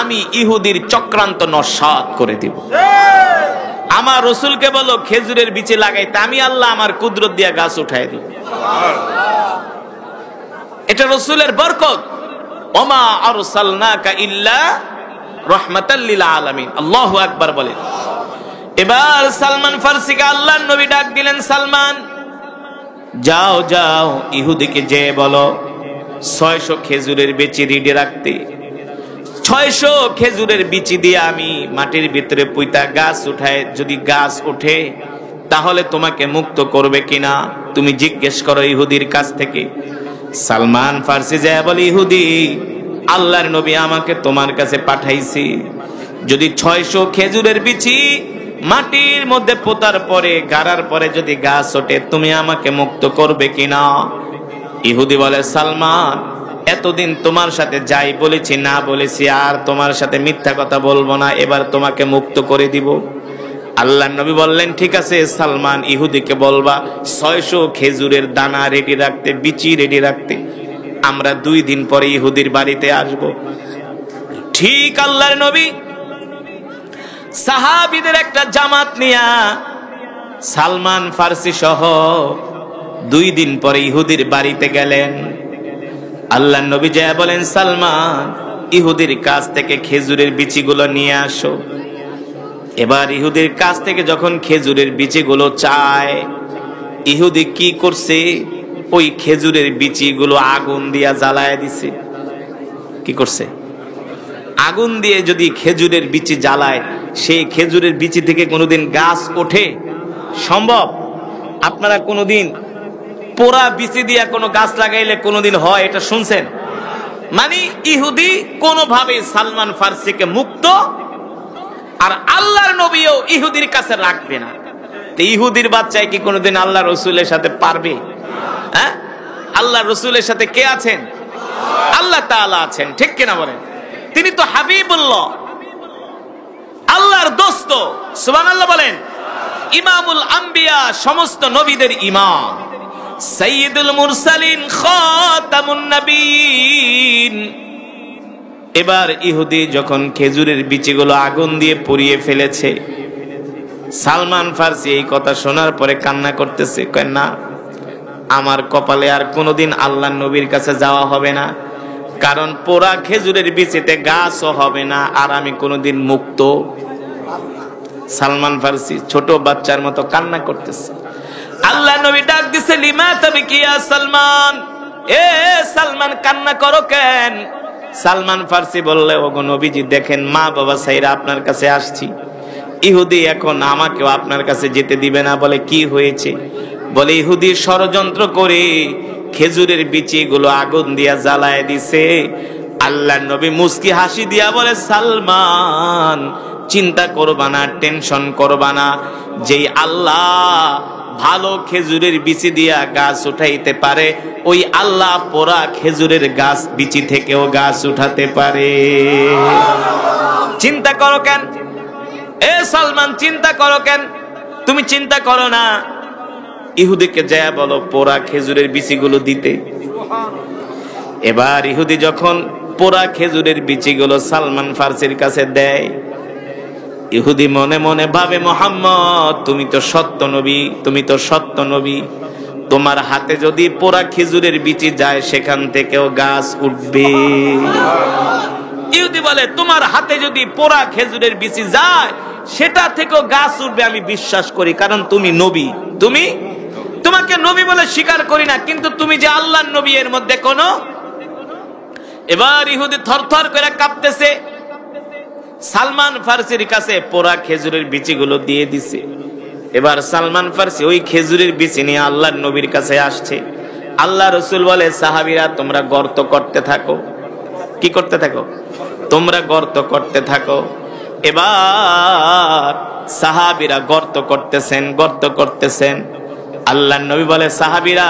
Speaker 1: আমি ইহুদির চক্রান্ত নস্যাৎ করে দিব। আমার রাসূলকে বলো খেজুরের বিচি লাগাইতে, আমি আল্লাহ আমার কুদরত দিয়া গাছ উঠায় দিব। এটা রাসূলের বরকত। ওমা আরসালনাকা ইল্লা রাহমাতাল লিল আলামিন। আল্লাহু আকবার বলেন। এবার সালমান ফার্সিকে আল্লাহর নবী ডাক দিলেন, সালমান যাও যাও ইহুদিকে যে বলো 600 খেজুরের বিচি রেডি রাখতে। 600 খেজুরের বিচি দিয়ে আমি মাটির ভিতরে পুঁতা গাছ উঠায়, যদি গাছ ওঠে তাহলে তোমাকে মুক্ত করবে কিনা তুমি জিজ্ঞেস করো ইহুদির কাছ থেকে। সালমান ফার্সি যায় বলে, ইহুদি আল্লাহর নবী আমাকে তোমার কাছে পাঠাইছি, যদি 600 খেজুরের বিচি মাটির মধ্যে পোতার পরে গাড়ার পরে যদি গাছ ওঠে তুমি আমাকে মুক্ত করবে কিনা। ইহুদি বলে, সালমান এতদিন তোমার সাথে যাই বলেছি না বলেছি আর তোমার সাথে মিথ্যা কথা বলবো না, এবার তোমাকে মুক্ত করে দিব। আল্লাহর নবী বললেন, ঠিক আছে সালমান ইহুদিকে বলবা 600 খেজুরের দানা রেডি রাখতে, বিচি রেডি রাখতে, আমরা 2 দিন পরে ইহুদির বাড়িতে আসব। ঠিক আল্লাহর নবী সাহাবীদের একটা জামাত নিয়া সালমান ফার্সি সহ 2 দিন পরে ইহুদির বাড়িতে গেলেন। আল্লাহর নবী যা বলেন, সালমান ইহুদির কাছ থেকে খেজুরের বিচিগুলো নিয়ে আসো। এবার ইহুদির কাছ থেকে যখন খেজুরের বিচিগুলো চায়, ইহুদি কি করছে, ওই খেজুরের বিচিগুলো আগুন দিয়া জ্বালায় দিছে। কি করছে? আগুন দিয়ে যদি খেজুরের বিচি জ্বালায়, সেই খেজুরের বিচি থেকে কোনোদিন গাছ ওঠে সম্ভব? আপনারা কোনোদিন পোড়া বিচি দিয়া কোনো গাছ লাগাইলে কোনোদিন হয় এটা শুনছেন? মানে ইহুদি কোনোভাবে সালমান ফার্সিকে মুক্ত আর আল্লাহর নবীও ইহুদির কাছে রাখবে না। তো ইহুদির বাচ্চায় কি কোনোদিন আল্লাহ রসুলের সাথে পারবে? হ্যাঁ, আল্লাহ রসুলের সাথে কে আছেন? আল্লাহ তাআলা আছেন, ঠিক কিনা বলেন? তিনি তো হাবিবুল্লাহ, আল্লাহর দোস্ত। সুবহানাল্লাহ বলেন। ইমামুল আম্বিয়া, সমস্ত নবীদের ইমাম, সাইয়্যিদুল মুরসালিন, খাতামুন নবীন। এবার ইহুদি যখন খেজুরের বিচিগুলো আগুন দিয়ে পুড়িয়ে ফেলেছে, সালমান ফার্সি এই কথা শোনার পরে কান্না করতেছে, কয় না আমার কপালে আর কোনোদিন আল্লাহর নবীর কাছে যাওয়া হবে না, কারণ পোড়া খেজুরের বিচিতে গাছও হবে না আর আমি কোনোদিন মুক্ত। সালমান ফার্সি ছোট বাচ্চার মতো কান্না করতেছে। আল্লাহ নবী ডাক দিছে, লিমা তাবকি ইয়া সালমান, এ সালমান কান্না করো কেন? সালমান ফার্সি বললে, ওগো নবীজি দেখেন মা বাবা সাইরা আপনার কাছে আসছি, ইহুদি এখন আমাকেও আপনার কাছে যেতে দিবে না। বলে কি হয়েছে? বলে ইহুদি ষড়যন্ত্র করে খেজুরের বিচিগুলো আগুন দিয়া জ্বালায় দিছে। আল্লাহর নবী মুস্কি হাসি দিয়া বলে, সালমান চিন্তা করবা না, টেনশন করবা না, যেই আল্লাহ ভালো খেজুরের বিচি দিয়া গাছ উঠাইতে পারে, ওই আল্লাহ পোড়া খেজুরের গাছ বিচি থেকেও গাছ উঠাতে পারে। চিন্তা করো কেন? এ সালমান চিন্তা করো কেন? তুমি চিন্তা করো না, ইহুদিকে যা বলো পোড়া খেজুরের বিচিগুলো দিতে। এবার ইহুদি যখন পোড়া খেজুরের বিচিগুলো সালমান ফার্সির কাছে দেয়, ইহুদি মনে মনে ভাবে, মুহাম্মদ তুমি তো সত্য নবী, তুমি তো সত্য নবী, তোমার হাতে যদি পোড়া খেজুরের বিচি যায় সেখান থেকেও গাছ উঠবে। ইহুদি বলে, তোমার হাতে যদি পোড়া খেজুরের বিচি যায় সেটা থেকেও গাছ উঠবে আমি বিশ্বাস করি, কারণ তুমি নবী, তুমি তোমাকে নবী বলে স্বীকার করি না, কিন্তু তুমি যে আল্লাহর নবী এর মধ্যে কোনো। এবার ইহুদি থরথর করে কাঁপতেছে, সালমান ফার্সির কাছে পোড়া খেজুরের বিচিগুলো দিয়ে দিছে। এবার সালমান ফার্সি ওই খেজুরের বিচি নিয়ে আল্লাহর নবীর কাছে আসছে। আল্লাহ রসুল বলে, সাহাবীরা তোমরা গর্ত করতে থাকো। কি করতে থাকো? তোমরা গর্ত করতে থাকো। এবার সাহাবীরা গর্ত করতেছেন, গর্ত করতেছেন। আল্লাহর নবী বলে, সাহাবীরা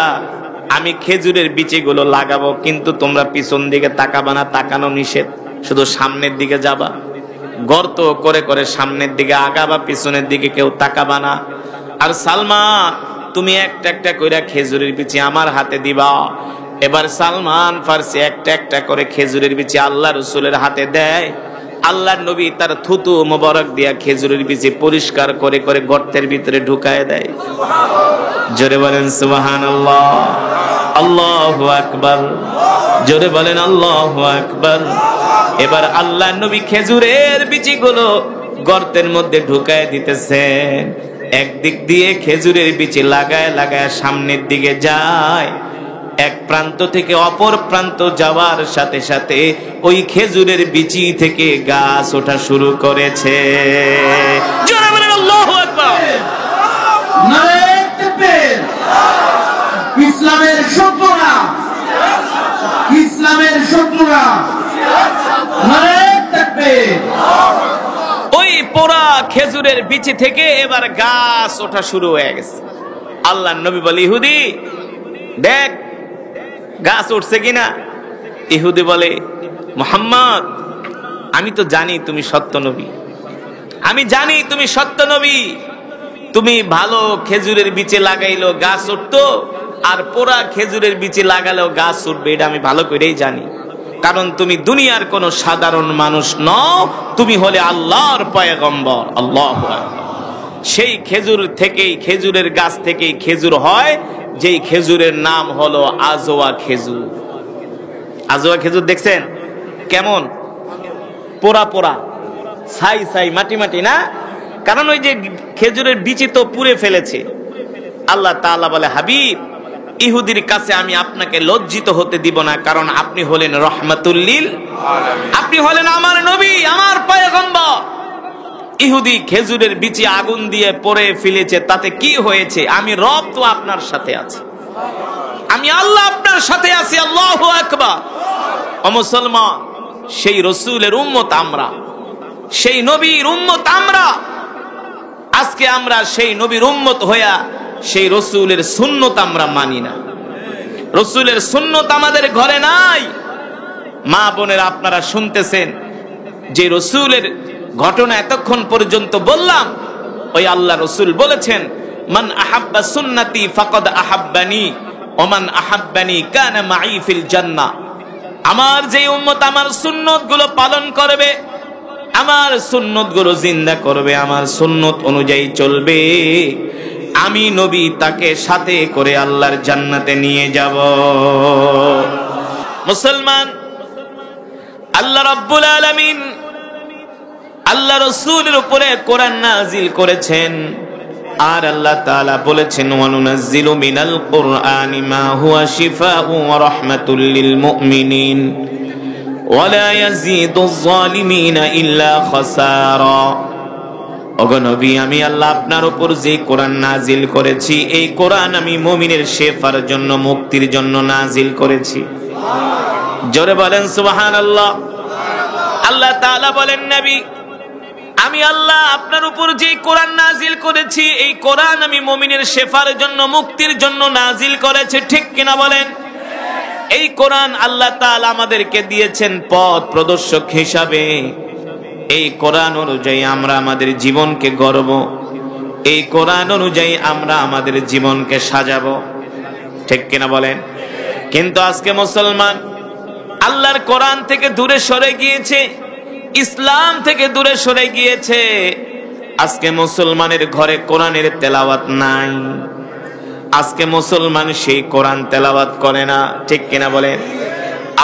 Speaker 1: আমি খেজুরের বিচিগুলো লাগাবো, কিন্তু তোমরা পিছন দিকে তাকাবা না, তাকানো নিষেধ, শুধু সামনের দিকে যাবা। গর্ত করে করে সামনের দিকে আগাবা, পিছনের দিকে কেউ তাকাবা না। আর সালমান তুমি একটা একটা করে খেজুরের বিচি আমার হাতে দিবা। এবার সালমান ফার্সি একটা একটা করে খেজুরের বিচি আল্লাহ রসুলের হাতে দেয়। আল্লাহর নবী তার থুতু মোবারক দিয়া খেজুরের বিচি পরিষ্কার করে করে গর্তের ভিতরে ঢুকায় দেয়। জোরে বলেন সুবহানাল্লাহ। আল্লাহু আকবার, জোরে বলেন আল্লাহু আকবার। এবার আল্লাহ নবী খেজুরের বিচিগুলো গর্তের মধ্যে ঢুকায় দিতেছেন। একদিক দিয়ে খেজুরের বিচি লাগায় লাগায় সামনের দিকে যায়, এক প্রান্ত থেকে অপর প্রান্ত যাওয়ার সাথে সাথে ওই খেজুরের বিচি থেকে গাছ ওঠা শুরু করেছে। জোরে বলেন আল্লাহু আকবার।
Speaker 2: নারে তাকবীর। ইসলামের শত্রুরা, ইসলামের শত্রুরা, নারে তাকবীর।
Speaker 1: ওই পোড়া খেজুরের বিচি থেকে এবার গাছ ওঠা শুরু হয়ে গেছে। আল্লাহর নবী বলে, ইহুদি দেখ গাছ উঠছে কিনা। ইহুদি বলে, মুহাম্মদ আমি তো জানি তুমি সত্য নবী, আমি জানি তুমি সত্য নবী। তুমি ভালো খেজুরের বিচি লাগাইলো গাছ উঠতো, আর পোড়া খেজুরের বিচি লাগালেও গাছ উঠবে, এটা আমি ভালো করেই জানি। কারণ তুমি দুনিয়ার কোন সাধারণ মানুষ নও, তুমি হলে আল্লাহর পয়গম্বর। আল্লাহু আকবার। সেই খেজুর থেকেই, খেজুরের গাছ থেকেই খেজুর হয়, যেই খেজুরের নাম হলো আজওয়া খেজুর। আজওয়া খেজুর দেখছেন কেমন পোড়া পোড়া, ছাই ছাই, মাটি মাটি না? কারণ ওই যে খেজুরের বিচি তো পুড়ে ফেলেছে। আল্লাহ তাআলা বলে, হাবিব ইহুদির কাছে আমি আপনাকে লজ্জিত হতে দিব না, কারণ আপনি হলেন রহমাতুল লিল আলামিন, আপনি হলেন আমার নবী, আমার পয়গম্বর। ইহুদি খেজুরের বিচি আগুন দিয়ে পড়ে ফেলেছে, তাতে কি হয়েছে? আমি রব তো আপনার সাথে আছি, আমি আল্লাহ আপনার সাথে আছি। আল্লাহু আকবার। ও মুসলমান, সেই রসূলের উম্মত আমরা, সেই নবীর উম্মত আমরা। আজকে আমরা সেই নবীর উম্মত হইয়া সেই রসূলের সুন্নত আমরা মানি না। রসূলের সুন্নত আমাদের ঘরে নাই। মা বোনেরা আপনারা শুনতেছেন যে রসূলের ঘটনা এতক্ষণ পর্যন্ত বললাম, ওই আল্লাহ রসূল বলেছেন, মান আহাব্বা সুন্নতি ফাকাদ আহাব্বানি ওয়া মান আহাব্বানি কানা মাই ফিল জান্নাহ। আমার যে উম্মত আমার সুন্নত গুলো পালন করবে, আমার সুন্নত গুলো জিন্দা করবে, আমার সুন্নত অনুযায়ী চলবে, আমি নবী তাকে সাথে করে আল্লাহর জান্নাতে নিয়ে যাব। মুসলমান, আল্লাহ রাব্বুল আলামিন আল্লাহ রাসূলের উপরে কোরআন নাযিল করেছেন, আর আল্লাহ তাআলা বলেছেন, ওয়া নুনাজ্জিলু মিনাল কুরআনি মা হুয়া শিফাউ ওয়া রাহমাতুল লিল মুমিনিন ওয়া লা ইয়াজিদুয যালিমিনা ইল্লা খাসারা। ওগো নবী, আমি আল্লাহ আপনার উপর যে কোরআন নাজিল করেছি, এই কোরআন আমি মুমিনের শেফার জন্য, মুক্তির জন্য নাজিল করেছি। জোরে বলেন সুবহানাল্লাহ। আল্লাহ তাআলা বলেন, নবী আমি আল্লাহ আপনার উপর যে কোরআন নাজিল করেছি, এই কোরআন আমি মুমিনের শেফার জন্য, মুক্তির জন্য নাজিল করেছি। ঠিক কিনা বলেন? এই কোরআন আল্লাহ তাআলা আমাদেরকে দিয়েছেন পথ প্রদর্শক হিসাবে। এই কোরআন অনুযায়ী আমরা আমাদের জীবনকে গড়ব, এই কোরআন অনুযায়ী আমরা আমাদের জীবনকে সাজাবো। ঠিক কিনা বলেন? কিন্তু আজকে মুসলমান আল্লাহর কোরআন থেকে দূরে সরে গিয়েছে, ইসলাম থেকে দূরে সরে গিয়েছে। আজকে মুসলমানের ঘরে কোরআনের তেলাওয়াত নাই। আজকে মুসলমান সেই কোরআন তেলাওয়াত করে না। ঠিক কিনা বলেন?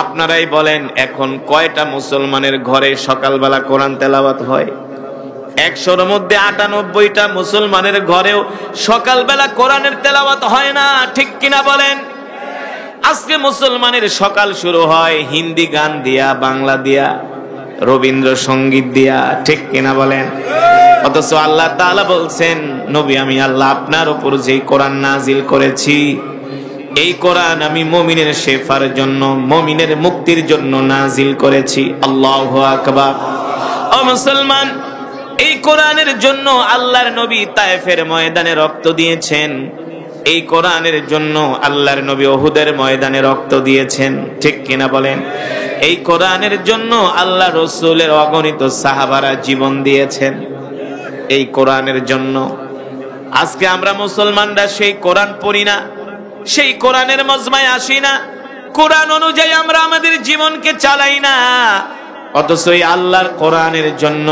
Speaker 1: আপনারাই বলেন, এখন কয়টা মুসলমানের ঘরে সকালবেলা কোরআন তেলাওয়াত হয়? 100-র মধ্যে 98টা মুসলমানের ঘরেও সকালবেলা কোরআনের তেলাওয়াত হয় না। ঠিক কিনা বলেন? আজকে মুসলমানের সকাল শুরু হয় হিন্দি গান দিয়া, বাংলা দিয়া, রবীন্দ্রসঙ্গীত দিয়া। ঠিক কিনা বলেন? অথচ আল্লাহ তাআলা বলছেন, নবী আমি আল্লাহ আপনার উপর যে কোরআন নাজিল করেছি, এই কোরআন আমি মুমিনের শেফার জন্য, মুমিনের মুক্তির জন্য নাজিল করেছি। আল্লাহু আকবার। ও মুসলমান, এই কোরআনের জন্য আল্লাহর নবী তায়েফের ময়দানে রক্ত দিয়েছেন। এই কোরআনের জন্য আল্লাহর নবী উহুদের ময়দানে রক্ত দিয়েছেন। ঠিক কিনা বলেন? এই কোরআনের জন্য আল্লাহ রাসূলের অগণিত সাহাবারা জীবন দিয়েছেন। এই কোরআনের জন্য আজকে আমরা মুসলমানরা সেই কোরআন পড়ি না, সেই কোরআনের মজমায় আসি না, কোরআন অনুযায়ী আমরা আমাদের জীবনকে চালাই না। অথচ এই আল্লাহর কোরআনের জন্য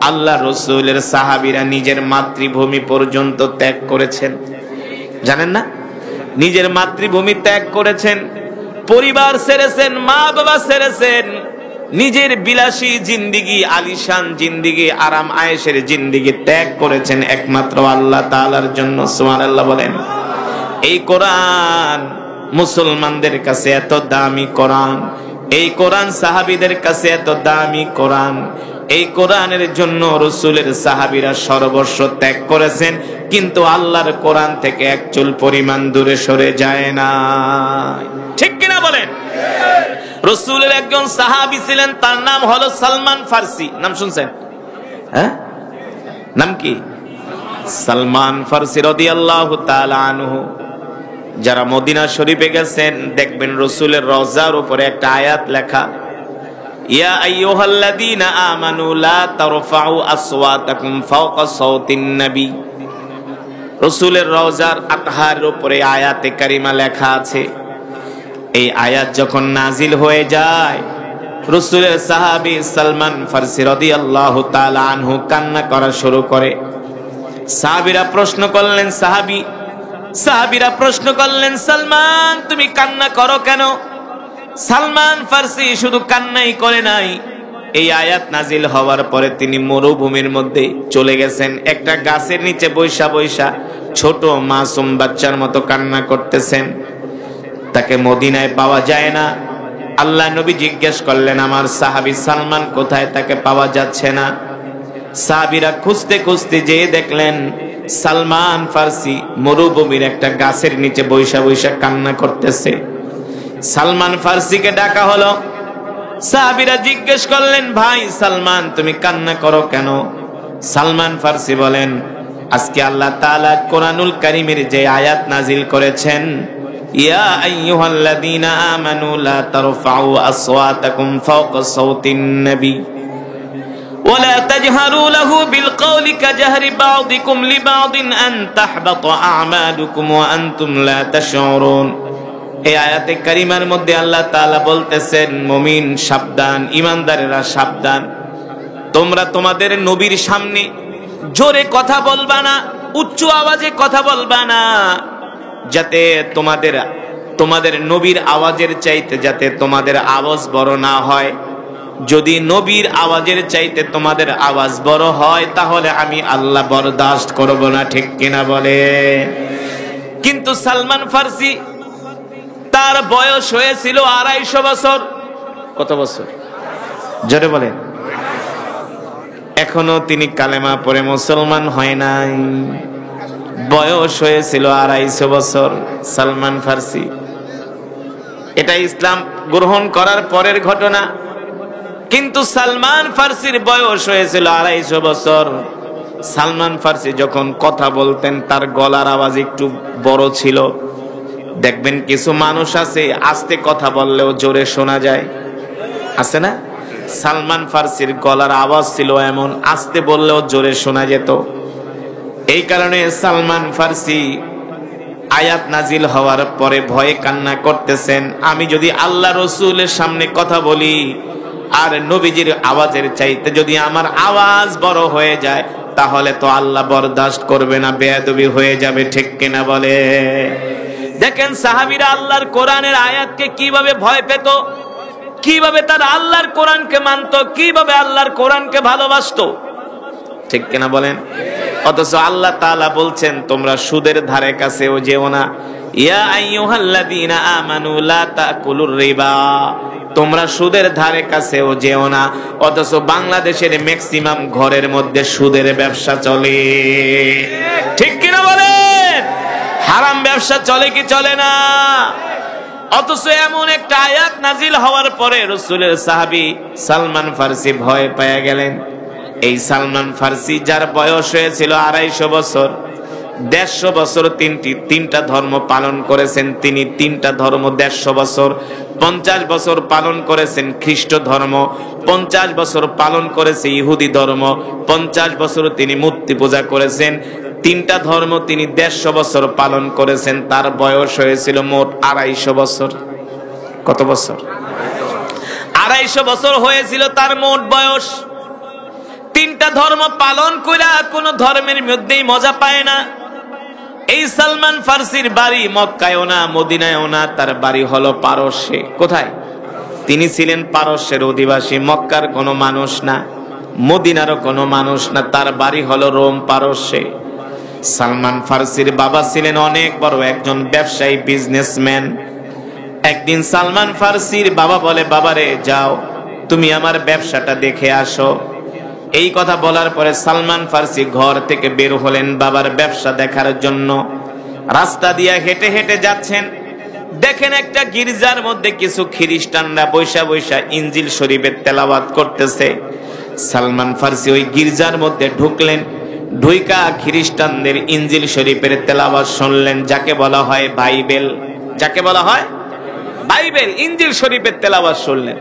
Speaker 1: আল্লাহ রাসূলের সাহাবীরা নিজের মাতৃভূমি পর্যন্ত ত্যাগ করেছেন। জানেন না? নিজের মাতৃভূমি ত্যাগ করেছেন, পরিবার ছেড়েছেন, মা বাবা ছেড়েছেন, নিজের বিলাসী জিন্দিগি, আলিশান জিন্দিগি, আরাম আয়েশের জিন্দিগি ত্যাগ করেছেন একমাত্র আল্লাহ তাআলার জন্য। সুবহানাল্লাহ বলেন। এই কোরআন মুসলমানদের কাছে এত দামি কোরআন, এই কোরআন সাহাবীদের কাছে এত দামি কোরআন, এই কোরআনের জন্য রাসূলের সাহাবীরা সর্বস্ব ত্যাগ করেছেন, কিন্তু আল্লাহর কোরআন থেকে এক চুল পরিমাণ দূরে সরে যায় না। ঠিক কিনা বলেন? রাসূলের একজন সাহাবী ছিলেন, তার নাম হলো সালমান ফারসি। নাম শুনছেন? হ্যাঁ, নাম কি? সালমান ফারসি রাদিয়াল্লাহু তাআলা আনহু। যারা মদিনা শরীফে গেছেন দেখবেন রাসূলের রওজার উপরে একটা আয়াত লেখা, ইয়া আইয়ুহাল্লাযীনা আমানু লা তারফাউ আসওয়াতাকুম ফাওকা সাওতিন নবী। রাসূলের রওজার আতহারের উপরে আয়াতে কারিমা লেখা আছে। এই আয়াত যখন নাজিল হয়ে যায়, রাসূলের সাহাবী সালমান ফারসি রাদিয়াল্লাহু তাআলা আনহু কান্না করা শুরু করে। সাহাবীরা প্রশ্ন করলেন, সাহাবীরা প্রশ্ন করলেন, সালমান তুমি কান্না করো কেন? সালমান ফারসি শুধু কান্নাই করে নাই, এই আয়াত নাজিল হওয়ার পরে তিনি মরুভূমির মধ্যে চলে গেছেন, একটা গাছের নিচে বৈশা বৈশা ছোট মাসুম বাচ্চার মতো কান্না করতেছেন। তাকে মদিনায় পাওয়া যায় না। আল্লাহ নবী জিজ্ঞেস করলেন, আমার সাহাবী সালমান কোথায়? তাকে পাওয়া যাচ্ছে না। সাহাবীরা খুঁজতে খুঁজতে যেয়ে দেখলেন সালমান ফারসি মরুভূমির একটা গাছের নিচে বৈশা বৈশা কান্না করতেছে। সালমান ফারসিকে ডাকা হলো। সাহাবীরা জিজ্ঞেস করলেন, ভাই সালমান তুমি কান্না করো কেন? সালমান ফারসি বলেন, আজকে আল্লাহ তাআলা কোরআনুল কারীমের যে আয়াত নাজিল করেছেন, ইয়া আইয়ুহাল্লাযীনা আমানু লা তারফাউ আসওয়াতাকুম ফাওকা সাওতিন নবী ولا تجهروا له بالقول كجهر بعضكم لبعض أن تحبط أعمالكم وأنتم لا تشعرون। এই আয়াতে কারিমার মধ্যে আল্লাহ তাআলা বলতেছেন, মুমিন সাবধান, ঈমানদারেরা সাবধান, তোমরা তোমাদের নবীর সামনে জোরে কথা বলবা না, উচ্চ আওয়াজে কথা বলবা না, যাতে তোমাদের নবীর আওয়াজের চাইতে যাতে তোমাদের আওয়াজ বড় না হয়। যদি নবীর আওয়াজের চাইতে তোমাদের আওয়াজ বড় হয় তাহলে আমি আল্লাহ বরদাস্ত করব না। ঠিক কিনা বলে? কিন্তু সালমান ফারসি, তার বয়স হয়েছিল 250 বছর। কত বছর? জোরে বলেন। এখনো তিনি কালেমা পড়ে মুসলমান হয় নাই। বয়স হয়েছিল 250 বছর সালমান ফারসি। এটা ইসলাম গ্রহণ করার পরের ঘটনা। কিন্তু সালমান ফারসির বয়স হয়েছিল 250 বছর। সালমান ফারসি যখন কথা বলতেন তার গলার আওয়াজ একটু বড় ছিল। দেখবেন কিছু মানুষ আছে আস্তে কথা বললেও জোরে শোনা যায়, আছে না? সালমান ফারসির গলার আওয়াজ ছিল এমন, আস্তে বললেও জোরে শোনা যেত। এই কারণে সালমান ফারসি আয়াত নাজিল হওয়ার পরে ভয়ে কান্না করতেছেন, আমি যদি আল্লাহ রসুলের সামনে কথা বলি আর নবীজির আওয়াজের চাইতে যদি আমার আওয়াজ বড় হয়ে যায় তাহলে তো আল্লাহ বরদাস্ত করবে না, বেয়াদবি হয়ে যাবে। ঠিক কিনা বলে? দেখেন সাহাবীরা আল্লাহর কোরআনের আয়াতকে কিভাবে ভয় পেত, কিভাবে তারা আল্লাহর কোরআনকে মানত, কিভাবে আল্লাহর কোরআনকে ভালোবাসতো। ঠিক কিনা বলেন? অথচ আল্লাহ তাআলা বলছেন, তোমরা সুদের ধারে কাছেও যেও না। ইয়া আইয়ুহাল্লাযীনা আমানু লা তাকুলুর রিবা, তোমরা সুদের ধারে কাছেও যেও না। অথচ বাংলাদেশের ম্যাক্সিমাম ঘরের মধ্যে সুদের ব্যবসা চলে। ঠিক কিনা বলেন? হারাম ব্যবসা চলে কি চলে না? অথচ এমন একটা আয়াত নাজিল হওয়ার পরে রাসূলের সাহাবী সালমান ফারসি ভয় পেয়ে গেলেন। এই সালমান ফারসি যার বয়স হয়েছিল 250 বছর, 150 বছর তিনটা ধর্ম পালন করেছেন তিনি। 3টা ধর্ম 150 বছর। 50 বছর পালন করেছেন খ্রিস্ট ধর্ম, 50 বছর পালন করেছে ইহুদি ধর্ম, 50 বছর তিনি মূর্তি পূজা করেছেন। 3টা ধর্ম তিনি 150 বছর পালন করেছেন। তার বয়স হয়েছিল মোট 250 বছর। কত বছর? 250 বছর হয়েছিল তার মোট বয়স। 3টা ধর্ম পালন কইরা কোন ধর্মের মধ্যেই মজা পায় না। এই সালমান ফার্সির বাড়ি মক্কায়ও না মদিনায়ও না, তার বাড়ি হলো পারস্যে। কোথায়? তিনি ছিলেন পারস্যের অধিবাসী, মক্কার কোনো মানুষ না, মদিনারও কোনো মানুষ না, তার বাড়ি হলো রোম, পারস্যে। সালমান ফার্সির বাবা ছিলেন অনেক বড় একজন ব্যবসায়ী, বিজনেসম্যান। একদিন সালমান ফার্সির বাবা বলে, বাবারে যাও তুমি আমার ব্যবসাটা দেখে আসো। এই কথা বলার পরে সালমান ফার্সি ঘর থেকে বের হলেন বাবার ব্যবসা দেখার জন্য। রাস্তা দিয়ে হেঁটে হেঁটে যাচ্ছেন, দেখেন একটা গির্জার মধ্যে কিছু খ্রিস্টানরা বৈশা বৈশা ইনজিল শরীফের তেলাওয়াত করতেছে। সালমান ফার্সি ওই গির্জার মধ্যে ঢুকলেন, ঢুইকা খ্রিস্টানদের ইনজিল শরীফের তেলাওয়াত শুনলেন, যাকে বলা হয় বাইবেল, যাকে বলা হয় বাইবেল, ইনজিল শরীফের তেলাওয়াত শুনলেন।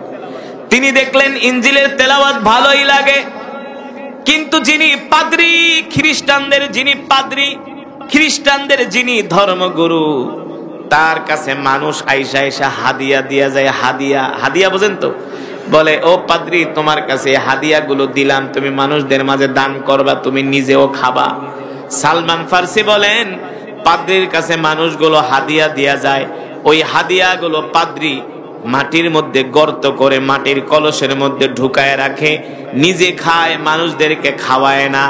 Speaker 1: তিনি দেখলেন ইনজিলের তেলাওয়াত ভালোই লাগে, কিন্তু যিনি পাদ্রী, খ্রিস্টানদের যিনি পাদ্রী, খ্রিস্টানদের যিনি ধর্মগুরু, তার কাছে মানুষ আইসা আইসা হাদিয়া দিয়া যায়। হাদিয়া, হাদিয়া বোঝেন তো? বলে, ও পাদ্রী তোমার কাছে হাদিয়া গুলো দিলাম, তুমি মানুষদের মাঝে দান করবা, তুমি নিজেও খাবা। সালমান ফার্সি বলেন, পাদ্রীর কাছে মানুষগুলো হাদিয়া দিয়া যায়, ওই হাদিয়া গুলো পাদ্রী মাটির মধ্যে গর্ত করে মাটির কলসের মধ্যে ঢুকায় রাখে, নিজে খায়, মানুষদেরকে খাওয়ায় না।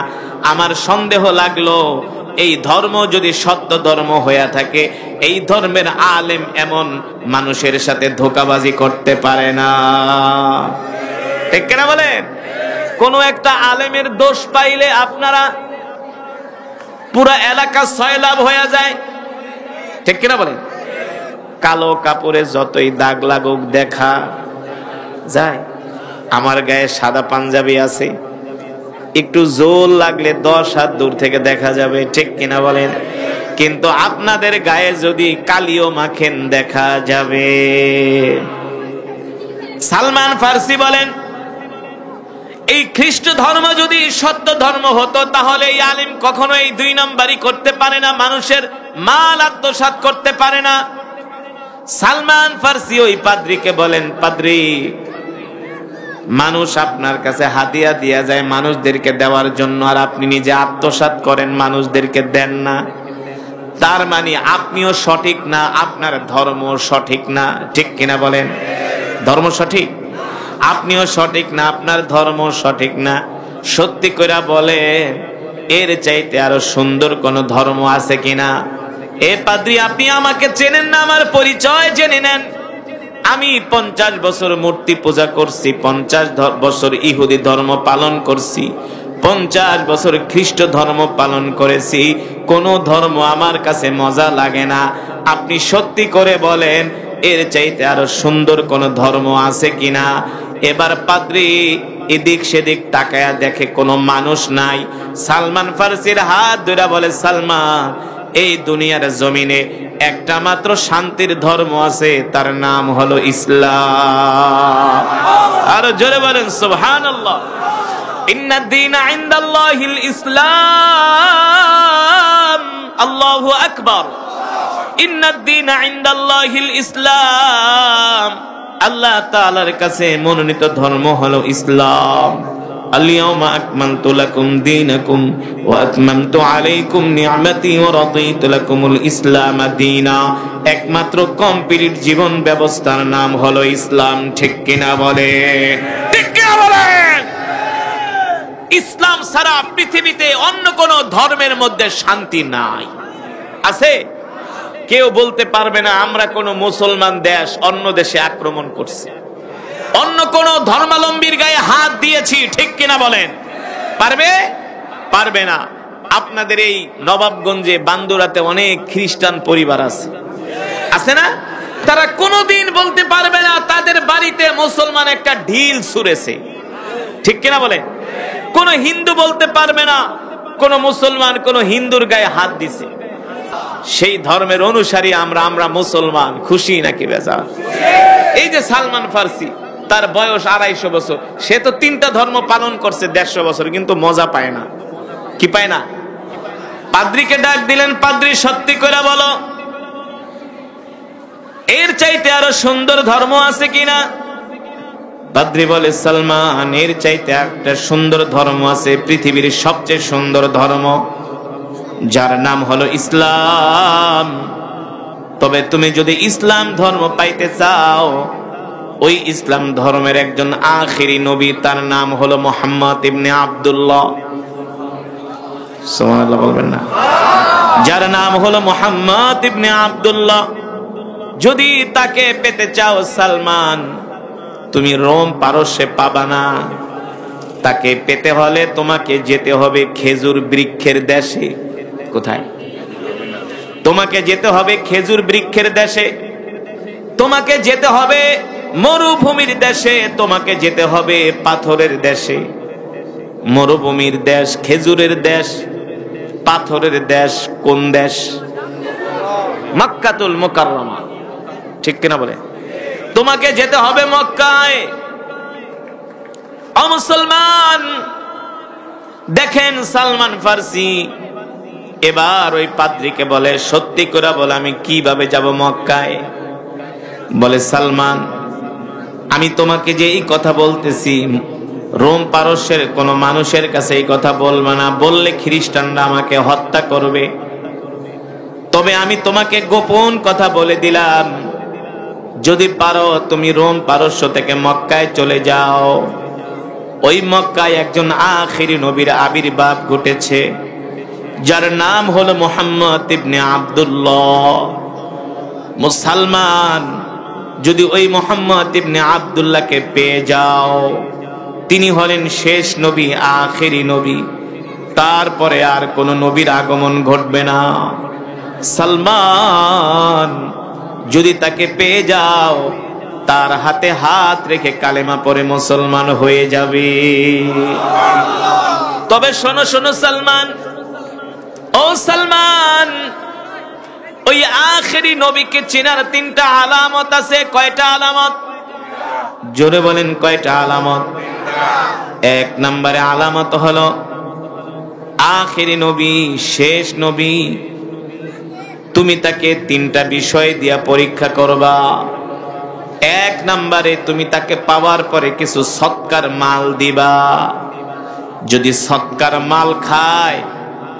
Speaker 1: আমার সন্দেহ লাগলো, এই ধর্ম যদি সত্য ধর্ম হয়ে থাকে, এই ধর্মের আলেম এমন মানুষের সাথে ধোঁকাবাজি করতে পারে না। ঠিক কিনা বলেন? কোন একটা আলেমের দোষ পাইলে আপনারা পুরা এলাকা সয়লাভ হয়ে যায়। ঠিক কিনা বলেন? কালো কাপড়ে যতই দাগ লাগুক দেখা যায়, আমার গায়ে সাদা পাঞ্জাবি আছে, একটু জোর লাগলে 10 হাত দূর থেকে দেখা যাবে। ঠিক কিনা বলেন? কিন্তু আপনাদের গায়ে যদি কালিও মাখেন দেখা যাবে। সালমান ফার্সি বলেন, এই খ্রিস্ট ধর্ম যদি সত্য ধর্ম হতো, তাহলে এই আলিম কখনো এই 2 নাম্বারই করতে পারে না, মানুষের মাল আত্মসাৎ করতে পারে না। সালমান ফার্সি ওই পাদ্রীকে বলেন, পাদ্রী মানুষ আপনার কাছে হাদিয়া দিয়া যায় মানুষদেরকে দেওয়ার জন্য, আর আপনি নিজে আত্মসাৎ করেন, মানুষদেরকে দেন না, তার মানে আপনিও সঠিক না, আপনার ধর্ম সঠিক না। ঠিক কিনা বলেন? ধর্ম সঠিক, আপনিও সঠিক না, আপনার ধর্ম সঠিক না। সত্যি করে বলেন, এর চাইতে আরো সুন্দর কোন ধর্ম আছে কিনা? এ পাদ্রী, আপনি আমাকে চেনেন না, আমার পরিচয় জেনে নেন। আমি 50 বছর মূর্তি পূজা করছি, 50 বছর ইহুদি ধর্ম পালন করছি, 50 বছর খ্রিস্ট ধর্ম পালন করেছি, কোন ধর্ম আমার কাছে মজা লাগে না। আপনি সত্যি করে বলেন, এর চাইতে আরো সুন্দর কোন ধর্ম আছে কিনা? এবার পাদ্রী এদিক সেদিক তাকায়া দেখে কোনো মানুষ নাই। সালমান ফার্সির হাত ধরে বলে, সালমান, এই দুনিয়ার জমিনে একটা মাত্র শান্তির ধর্ম আছে, তার নাম হলো ইসলাম। আর জোরে বলেন সুবহানাল্লাহ। ইন্নাদ দীনা ইনদাল্লাহিল ইসলাম, আল্লাহু আকবার। ইন্নাদ দীনা ইনদাল্লাহিল ইসলাম, আল্লাহ তাআলার কাছে মনোনীত ধর্ম হলো ইসলাম। আল-ইয়াওমা আকমালতু লাকুম দীনাকুম ওয়া আতমামতু আলাইকুম নি'মাতি ওয়া রাদিতু লাকুমুল ইসলাম দীনা। একমাত্র কমপ্লিট জীবন ব্যবস্থার নাম হলো ইসলাম। ঠিক কিনা বলেন? ঠিক কিনা বলেন? ইসলাম ছাড়া পৃথিবীতে অন্য কোন ধর্মের মধ্যে শান্তি নাই। আছে? কেউ বলতে পারবে না আমরা কোন মুসলমান দেশ অন্য দেশে আক্রমণ করছি, অন্য কোন ধর্মাবলম্বীর গায়ে হাত দিয়েছি। ঠিক কিনা বলেন? পারবে? পারবে না। আপনাদের এই নবাবগঞ্জে, বান্দুরাতে অনেক খ্রিস্টান পরিবার আছে, আছে না? তারা কোনোদিন বলতে পারবে না তাদের বাড়িতে মুসলমান একটা ঢিল ছুঁড়েছে। ঠিক কিনা বলেন? কোন হিন্দু বলতে পারবে না কোন মুসলমান কোন হিন্দুর গায়ে হাত দিছে। সেই ধর্মের অনুসারী আমরা মুসলমান, খুশি নাকি বেজার? এই যে সালমান ফার্সি, তার বয়স 250 বছর, সে তো 3টা ধর্ম পালন করছে 150 বছর, কিন্তু মজা পায় না। কি পায় না? পাদ্রীকে ডাক দিলেন, পাদ্রী সত্যি করে বলো, এর চাইতে আরো সুন্দর ধর্ম আছে কিনা? পাদ্রী বলে, সালমান, এর চাইতে একটা সুন্দর ধর্ম আছে, পৃথিবীর সবচেয়ে সুন্দর ধর্ম। যার নাম হলো ইসলাম। তবে তুমি যদি ইসলাম ধর্ম পাইতে চাও, ওই ইসলাম ধর্মের একজন আখিরি নবী, তার নাম হলো মুহাম্মদ ইবনে আব্দুল্লাহ। সুবহানাল্লাহ বলবেন না? যার নাম হলো মুহাম্মদ ইবনে আব্দুল্লাহ। যদি তাকে পেতে চাও সালমান, তুমি রোম পারস্যে পাবা না। তাকে পেতে হলে তোমাকে যেতে হবে খেজুর বৃক্ষের দেশে। কোথায়? তোমাকে যেতে হবে খেজুর বৃক্ষের দেশে, তোমাকে যেতে হবে মরুভূমির দেশে, তোমাকে যেতে হবে পাথরের দেশে। মরুভূমির দেশ, খেজুরের দেশ, পাথরের দেশ কোন দেশ? মক্কাতুল মুকাররমা, ঠিক কিনা বলে? তোমাকে যেতে হবে মক্কায়। ও মুসলমান, দেখেন সালমান ফার্সি এবার ওই পাদ্রীকে বলে, সত্যি করে বলে আমি কিভাবে যাব মক্কায়? বলে, সালমান, আমি তোমাকে যে এই কথা বলতেছি, রোম পারস্যের কোন মানুষের কাছে এই কথা বলবে না, বললে খ্রিস্টানরা আমাকে হত্যা করবে। তবে আমি তোমাকে গোপন কথা বলে দিলাম, যদি পারো তুমি রোম পারস্য থেকে মক্কায় চলে যাও। ওই মক্কায় একজন আখিরি নবীর আবির্ভাব ঘটেছে, যার নাম হলো মুহাম্মদ ইবনে আব্দুল্লাহ। মুসলমান, যদি ওই মুহাম্মদ ইবনে আব্দুল্লাহকে পেয়ে যাও, তিনি হলেন শেষ নবী, আখিরি নবী। তারপরে আর কোন নবীর আগমন ঘটবে না। সালমান, যদি তাকে পেয়ে যাও, তার হাতে হাত রেখে কালেমা পড়ে মুসলমান হয়ে যাবে। তবে শোনো শোনো সালমান, ও সালমান, ওই আখিরি নবীকে চেনার 3টা আলামত আছে। কয়টা আলামত? জোরে বলেন, কয়টা আলামত? 1 নম্বরে আলামত হলো আখিরি নবী, শেষ নবী, তুমি তাকে 3টা বিষয় দিয়া পরীক্ষা করবা। 1 নম্বরে তুমি তাকে পাওয়ার পরে কিছু সৎকার মাল দিবা। যদি সৎকার মাল খায়,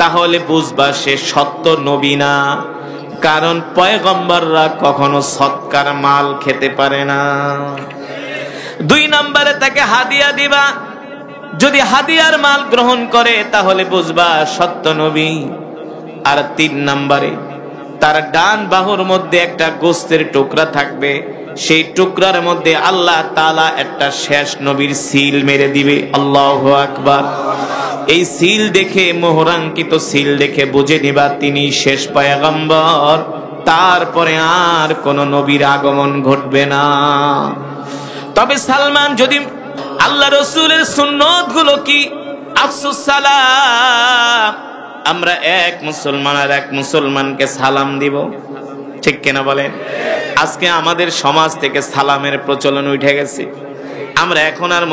Speaker 1: তাহলে বুঝবা সে সত্য নবী না, কারণ পয়গম্বররা কখনো সৎকার মাল খেতে পারে না। 2 নম্বরে তাকে হাদিয়া দিবা। যদি হাদিয়ার মাল গ্রহণ করে, তাহলে বুঝবা সত্য নবী। আর 3 নম্বরে তার ডান বাহুর মধ্যে একটা গোস্তের টুকরা থাকবে, সেই টুকরার মধ্যে আল্লাহ তাআলা একটা শেষ নবীর সিল মেরে দিবে। আল্লাহু আকবার। এই সিল দেখে, মোহরাঙ্কিত সিল দেখে বুঝে নিবা তিনি শেষ পয়গম্বর। তারপরে আর কোন নবীর আগমন ঘটবে না। তবে সালমান, যদি আল্লাহ রসুলের সুন্নত গুলো কি? আফসুস সালাম, আমরা এক মুসলমান আর এক মুসলমানকে সালাম দিব, ঠিক কিনা বলেন? আজকে আমাদের সমাজ থেকে সালামের প্রচলন উঠে গেছে। আমরা এখন আর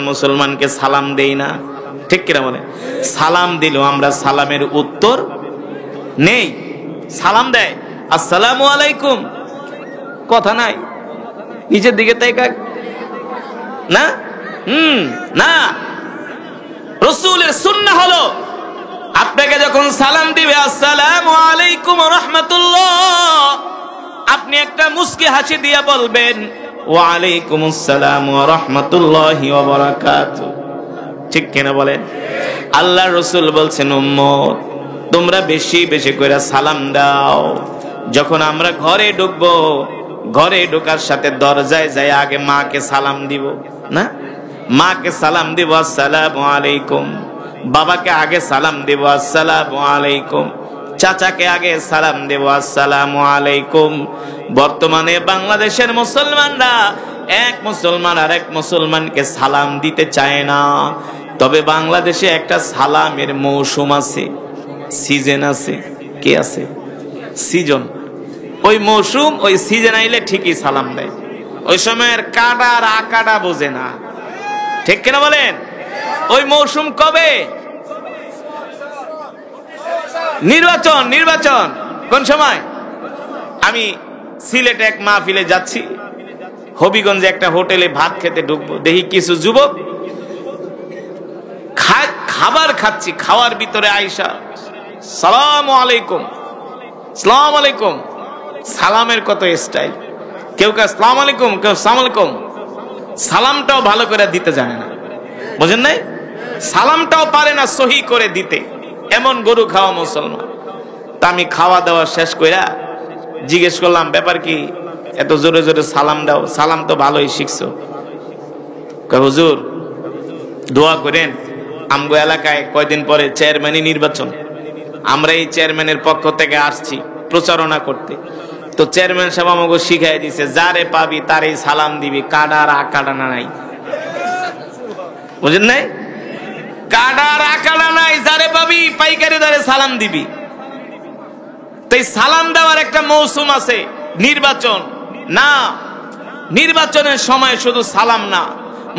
Speaker 1: মুসলমানকে সালাম দেই না, ঠিক কিনা বলেন? সালাম দিলেও আমরা সালামের উত্তর নেই। সালাম দেয় আসসালামু আলাইকুম, কথা নাই, নিচের দিকে তাই না। না, রাসূলের সুন্নাহ হলো আপনাকে যখন সালাম দিবে আসসালামু আলাইকুম ওয়া রাহমাতুল্লাহ, আপনি একটা মুস্কি হাসি দিয়া বলবেন ওয়া আলাইকুমুস সালাম ওয়া রাহমাতুল্লাহি ওয়া বারাকাতুহু, ঠিক কিনা বলেন? আল্লাহর রাসূল বলছেন, উম্মত তোমরা বেশি বেশি করে সালাম দাও। যখন আমরা ঘরে ঢুকবো, ঘরে ঢোকার সাথে দরজায় যাই আগে মাকে সালাম দিব না? মাকে সালাম দিব আসসালামু আলাইকুম, বাবাকে আগে সালাম দেব আসসালামু আলাইকুম, চাচাকে আগে সালাম দেব আসসালামু আলাইকুম। বর্তমানে বাংলাদেশের মুসলমানরা এক মুসলমান আর এক মুসলমানকে সালাম দিতে চায় না। তবে বাংলাদেশে একটা সালামের মৌসুম আছে, সিজন আছে। কি আছে? সিজন। ওই মৌসুম, ওই সিজন আইলে ঠিকই সালাম দেয়। ওই সময়ের কাটা আর আকাটা বোঝে না, ঠিক কিনা বলেন? ওই মৌসুম কবে? নির্বাচন। নির্বাচন কোন সময়? আমি সিলেটে এক মাহফিলে যাচ্ছি, হবিগঞ্জে একটা হোটেলে ভাত খেতে ঢুকবো, দেখি কিছু যুবক খাবার খাচ্ছি, খাওয়ার ভিতরে আইসা সালামু আলাইকুম, সালাম আলাইকুম। সালামের কত স্টাইল, কেউ কেউ আসসালামু আলাইকুম, কেউ আসসালামু আলাইকুম। সালামটাও ভালো করে দিতে জানে না, বুঝেন নাই? সালামটাও পারে না সহি করে দিতে, এমন গরু খাওয়া মুসলমান। তা আমি খাওয়া দাওয়া শেষ কইরা জিজ্ঞেস করলাম, ব্যাপার কি এত জোরে জোরে সালাম দাও? সালাম তো ভালোই শিখছো। কয় হুজুর দোয়া করেন, আমগো এলাকায় কয়দিন পরে চেয়ারম্যানই নির্বাচন, আমরা এই চেয়ারম্যানের পক্ষ থেকে আসছি প্রচারণা করতে। তো চেয়ারম্যান সাহেব আমাকে শিখাই দিছে, যারে পাবি তারই সালাম দিবি, কাডার আকাডানা নাই, বুঝেন নাই? কাডার আকাডা নাই, যারে পাবি পাইকারি দরে সালাম দিবি। তাই সালাম দেওয়ার একটা মৌসুম আছে, নির্বাচন না, নির্বাচনের সময় শুধু সালাম না,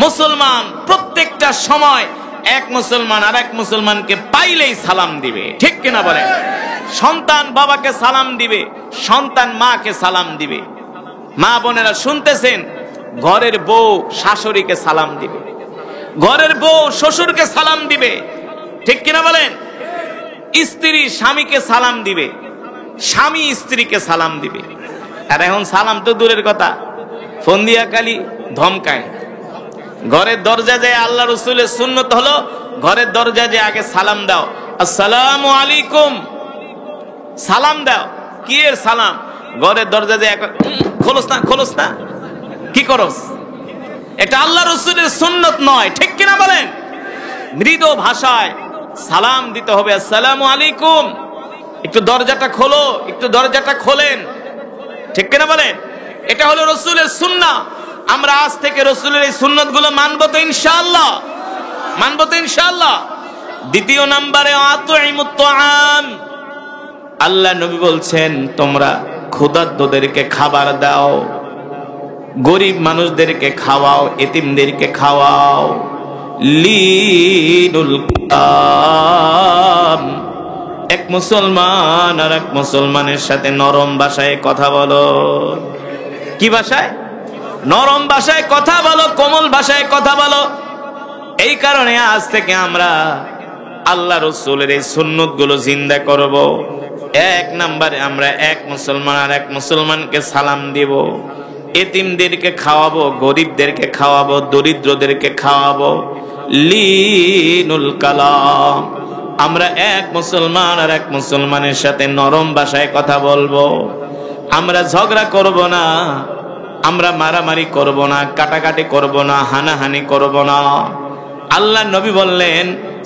Speaker 1: মুসলমান প্রত্যেকটা সময় এক মুসলমান আর এক মুসলমানকে পাইলেই সালাম দিবে, ঠিক কিনা বলেন? সন্তান বাবাকে সালাম দিবে, সন্তান মাকে সালাম দিবে। মা বোনেরা শুনতেছেন, ঘরের বউ শাশুড়িকে সালাম দিবে, ঘরের বউ শ্বশুরকে সালাম দিবে, ঠিক কিনা বলেন? স্ত্রী স্বামীকে সালাম দিবে, স্বামী স্ত্রীকে সালাম দিবে। আর এখন সালাম তো দূরের কথা, ফোন দিয়া খালি ধমকায়। ঘরের দরজা যায়, আল্লাহ রসুলের সুন্নত হলো ঘরের দরজা যে আগে সালাম দাও, আসসালামু আলাইকুম, সালাম দাও। কি এর সালাম? ঘরের দরজা যে খোলস না, খোলস না, কি করস? এটা আল্লাহ রসুলের সুন্নত নয়, ঠিক কিনা বলেন? মৃদু ভাষায় সালাম দিতে হবে, আসসালামু আলাইকুম, একটু দরজাটা খোলো, একটু দরজাটা খোলেন, ঠিক কিনা বলেন? এটা হলো রসুলের সুন্নাহ। আমরা আজ থেকে রসুলের এই সুন্নত গুলো মানবো তো ইনশাআল্লাহ, মানবো তো ইনশাআল্লাহ। দ্বিতীয় নম্বরে আতুইমুত তাআম, আল্লাহ নবী বলছেন তোমরা ক্ষুধার্তদেরকে খাবার দাও, গরিব মানুষদেরকে খাওয়াও, এতিমদেরকে খাওয়াও। লিনুল কালাম, এক মুসলমান আর এক মুসলমানের সাথে নরম ভাষায় কথা বলো। কি ভাষায়? নরম ভাষায় কথা বলো, কোমল ভাষায় কথা বলো। এই কারণে আজ থেকে আমরা আল্লাহ রসুলের এই সুন্নত গুলো জিন্দা করব। এক নম্বরে আমরা এক মুসলমান আর এক মুসলমানকে সালাম দিব, এতিমদেরকে খাওয়াবো, গরিবদেরকে খাওয়াবো, দরিদ্রদেরকে খাওয়াবো। লিনুল কালাম, আমরা এক মুসলমান আর এক মুসলমানের সাথে নরম ভাষায় কথা বলবো। আমরা ঝগড়া করব না, আমরা মারামারি করব না, কাটাকাটি করব না, হানাহানি করব না। আল্লাহ নবী বললেন,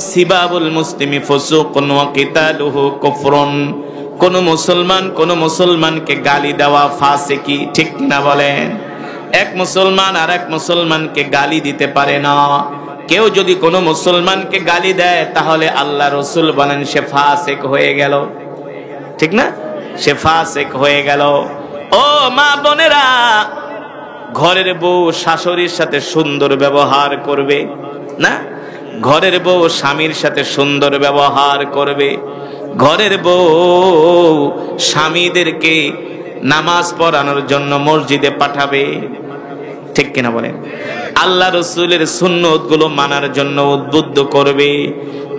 Speaker 1: সিবাবুল মুসলিমি ফুসুকুন ওয়া কিতালুহু কুফরুন, কোন মুসলমান কোন মুসলমানকে গালি দেওয়া ফাসিকি, ঠিক না বলেন? এক মুসলমান আর এক মুসলমানকে গালি দিতে পারে না। কেউ যদি কোনো মুসলমানকে গালি দেয় তাহলে আল্লাহ রসুল বলেন সে ফাসিক হয়ে গেল, ঠিক না? সে ফাসিক হয়ে গেল। ও মা বোনেরা, ঘরের বউ শাশুড়ির সাথে সুন্দর ব্যবহার করবে না, ঘরের বউ স্বামীর সাথে সুন্দর ব্যবহার করবে। ঘরের বউ স্বামীদেরকে নামাজ পড়ানোর জন্য মসজিদে পাঠাবে, ঠিক কিনা বলেন? আল্লাহ রসুলের সুন্নত গুলো মানার জন্য উদ্বুদ্ধ করবে।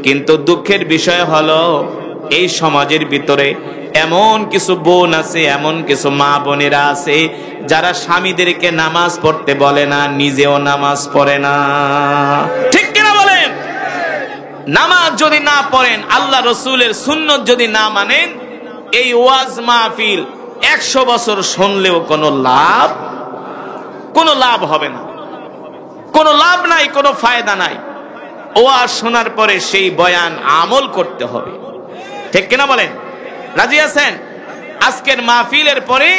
Speaker 1: কিন্তু দুঃখের বিষয় হলো এই সমাজের ভিতরে এমন কিছু বোন আছে, এমন কিছু মা বোনেরা আছে যারা স্বামীদেরকে নামাজ পড়তে বলে না, নিজেও নামাজ পড়ে না, ঠিক কিনা বলেন? নামাজ যদি না পড়েন, আল্লাহ রসুলের সুন্নত যদি না মানেন, এই ওয়াজ মাহফিল 100 বছর শুনলেও কোনো লাভ হবে না, কোনো লাভ নাই, কোনো ফায়দা নাই। ওয়াজ শোনার পরে সেই বয়ান আমল করতে হবে, ঠিক কিনা বলেন? রাজি আছেন? আজকের মাহফিলের পরে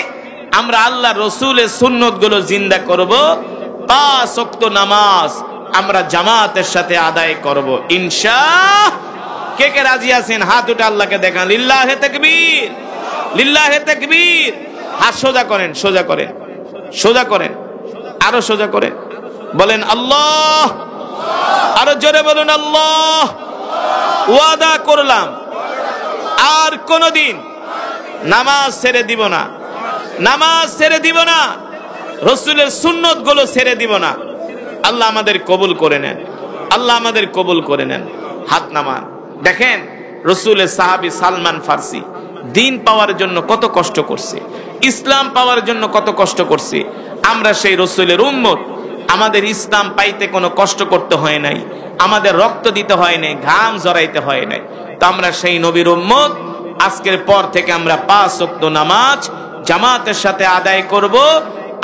Speaker 1: আমরা আল্লাহ রসুলের সুন্নত গুলো জিন্দা করব। 5 ওয়াক্ত নামাজ আমরা জামাতের সাথে আদায় করব ইনশাআল্লাহ। কে কে রাজি আছেন? হাত উঠে আল্লাহকে দেখান। লিল্লাহে তাকবীর, লিল্লাহে তাকবীর। হাত সোজা করেন, সোজা করেন, সোজা করেন, আরো সোজা করেন। বলেন আল্লাহ, আরো জোরে বলুন আল্লাহ। ওয়াদা করলাম আর কোনদিন নামাজ ছেড়ে দিব না, নামাজ ছেড়ে দিব না, রসুলের সুন্নত গুলো ছেড়ে দিব না। আল্লাহ আমাদের কবুল করে নেন, আল্লাহ আমাদের কবুল করে নেন। হাত নামান। দেখেন রসুলের সাহাবী সালমান ফার্সি দিন পাওয়ার জন্য কত কষ্ট করছে, ইসলাম পাওয়ার জন্য কত কষ্ট করছে। আমরা সেই রসুলের উম্মত, আমাদের ইসলাম পাইতে কোনো কষ্ট করতে হয় নাই, আমাদের রক্ত দিতে হয় নাই, ঘাম জড়াইতে হয় নাই। তো আমরা সেই নবীর উম্মত। আজকের পর থেকে আমরা 5 ওয়াক্ত নামাজ জামাতের সাথে আদায় করব,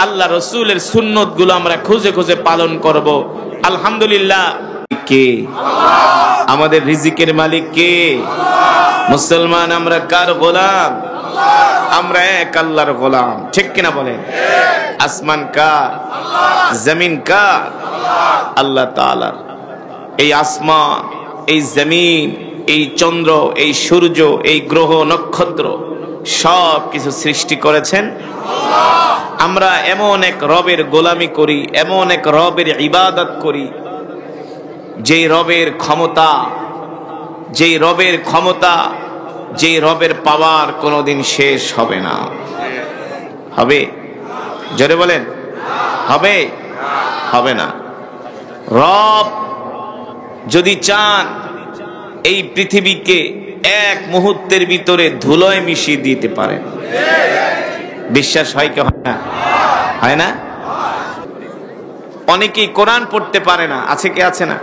Speaker 1: আল্লাহ রসুলের সুন্নত গুলো আমরা খুঁজে খুঁজে পালন করব। আলহামদুলিল্লাহ। কে আমাদের রিজিকের মালিক? কে? মুসলমান আমরা কার গোলাম? আমরা এক আল্লাহর গোলাম, ঠিক কিনা বলেন? আসমান কার? জমিন কার? আল্লাহ তাআলার। এই আসমান, এই জমিন, এই চন্দ্র, এই সূর্য, এই গ্রহ নক্ষত্র সব কিছু সৃষ্টি করেছেন আমরা এমন এক রবের গোলামি করি, এমন এক রবের ইবাদত করি যেই রবের ক্ষমতা, যেই রবের ক্ষমতা, যেই রবের পাওয়ার কোনোদিন শেষ হবে না। হবে? জোরে বলেন, হবে? হবে না। রব যদি চান এই পৃথিবীকে এক মুহূর্তের ভিতরে ধুলোয় মিশিয়ে দিতে পারেন। বিশ্বাস হয় কি হয় না? হয় না? অনেকেই কোরআন পড়তে পারে না, আছে কি আছে না?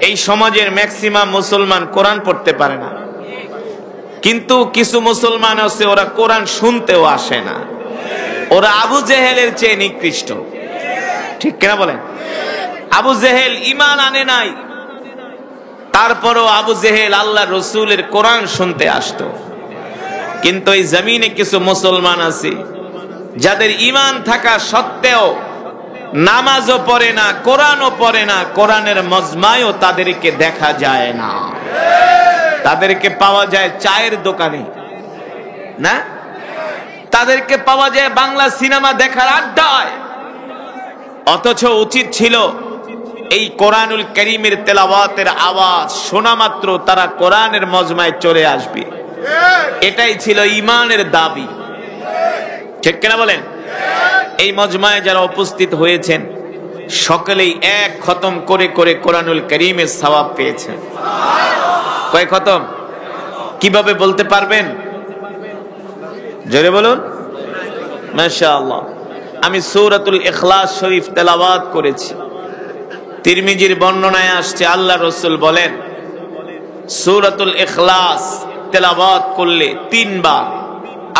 Speaker 1: এই সমাজের ম্যাক্সিমাম মুসলমান কোরআন পড়তে পারে না, কিন্তু কিছু মুসলমান আছে ওরা কোরআন শুনতেও আসে না। ওরা আবু জেহেলের চেয়ে নিকৃষ্ট, ঠিক কিনা বলেন? আবু জেহেল ঈমান আনে নাই, তারপরও আবু জেহেল আল্লাহ রসুলের কোরআন শুনতে আসতো। কিন্তু এই জমিনে কিছু মুসলমান আছে যাদের ঈমান থাকা সত্ত্বেও নামাজও পড়ে না, কোরআনও পড়ে না, কোরআনের মজমায়ও তাদেরকে দেখা যায় না। তাদেরকে পাওয়া যায় চায়ের দোকানে, না? তাদেরকে পাওয়া যায় বাংলা সিনেমা দেখার আড্ডায়। অথচ উচিত ছিল এই কোরআনুল কারীমের তেলাওয়াতের আওয়াজ শোনা মাত্র তারা কোরআনের মজমায় চলে আসবে। এটাই ছিল ঈমানের দাবি, ঠিক কিনা বলেন? এই মজমায় যারা উপস্থিত হয়েছেন সকলেই এক খতম করে করে কোরআনুল কারীমের সওয়াব পেয়েছেন। কয় খতম? কিভাবে বলতে পারবেন? জোরে বলুন। মাশাআল্লাহ। আমি সূরাতুল ইখলাস শরীফ তেলাওয়াত করেছি। তিরমিজির বর্ণনায় আসছে আল্লাহ রাসূল বলেন সূরাতুল ইখলাস তেলাওয়াত করলে 3 বার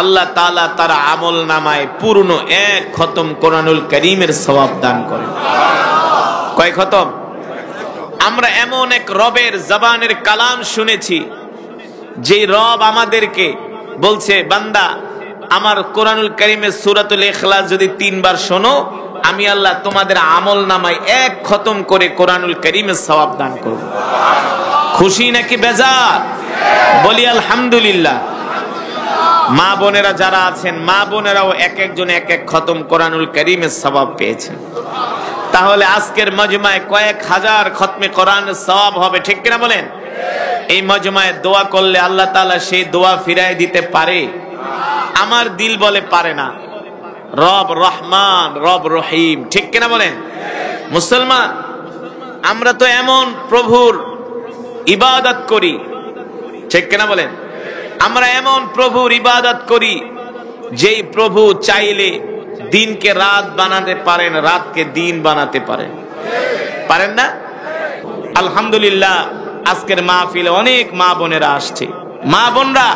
Speaker 1: আল্লাহ তাআলা তার আমল নামায় পূর্ণ 1 খতম কোরআনুল কারীমের সওয়াব দান করেন। কয় খতম? আমরা এমন এক রবের জবানের কালাম শুনেছি যে রব আমাদেরকে বলছে, বান্দা আমার কোরআনুল কারীমের সূরাতুল ইখলাস যদি 3 বার শোনো, আমি আল্লাহ তোমাদের আমল নামায় 1 খতম করে কোরআনুল কারীমের সওয়াব দান করব। খুশি নাকি বেজার? বলি আলহামদুলিল্লাহ। মা বোনেরা যারা আছেন, মা বোনেরাও এক একজন 1 খতম কোরআনুল কারীমের সওয়াব পেয়েছেন। তাহলে আজকের মজমায় কয়েক হাজার খতমে কোরআনের সওয়াব হবে, ঠিক কিনা বলেন? এই মজমায় দোয়া করলে আল্লাহ তাআলা সেই দোয়া ফিরায় দিতে পারে? আমার দিল বলে পারে না। রব রহমান, রব রহিম, ঠিক কিনা বলেন? মুসলমান আমরা তো এমন প্রভুর ইবাদত করি, ঠিক কিনা বলেন? আমরা এমন প্রভুর ইবাদত করি যেই প্রভু চাইলে দিনকে রাত বানাতে পারেন, রাতকে দিন বানাতে পারেন। পারেন না? আলহামদুলিল্লাহ। আজকের মাহফিলে অনেক মা বোনেরা আসছে। মা বোনরা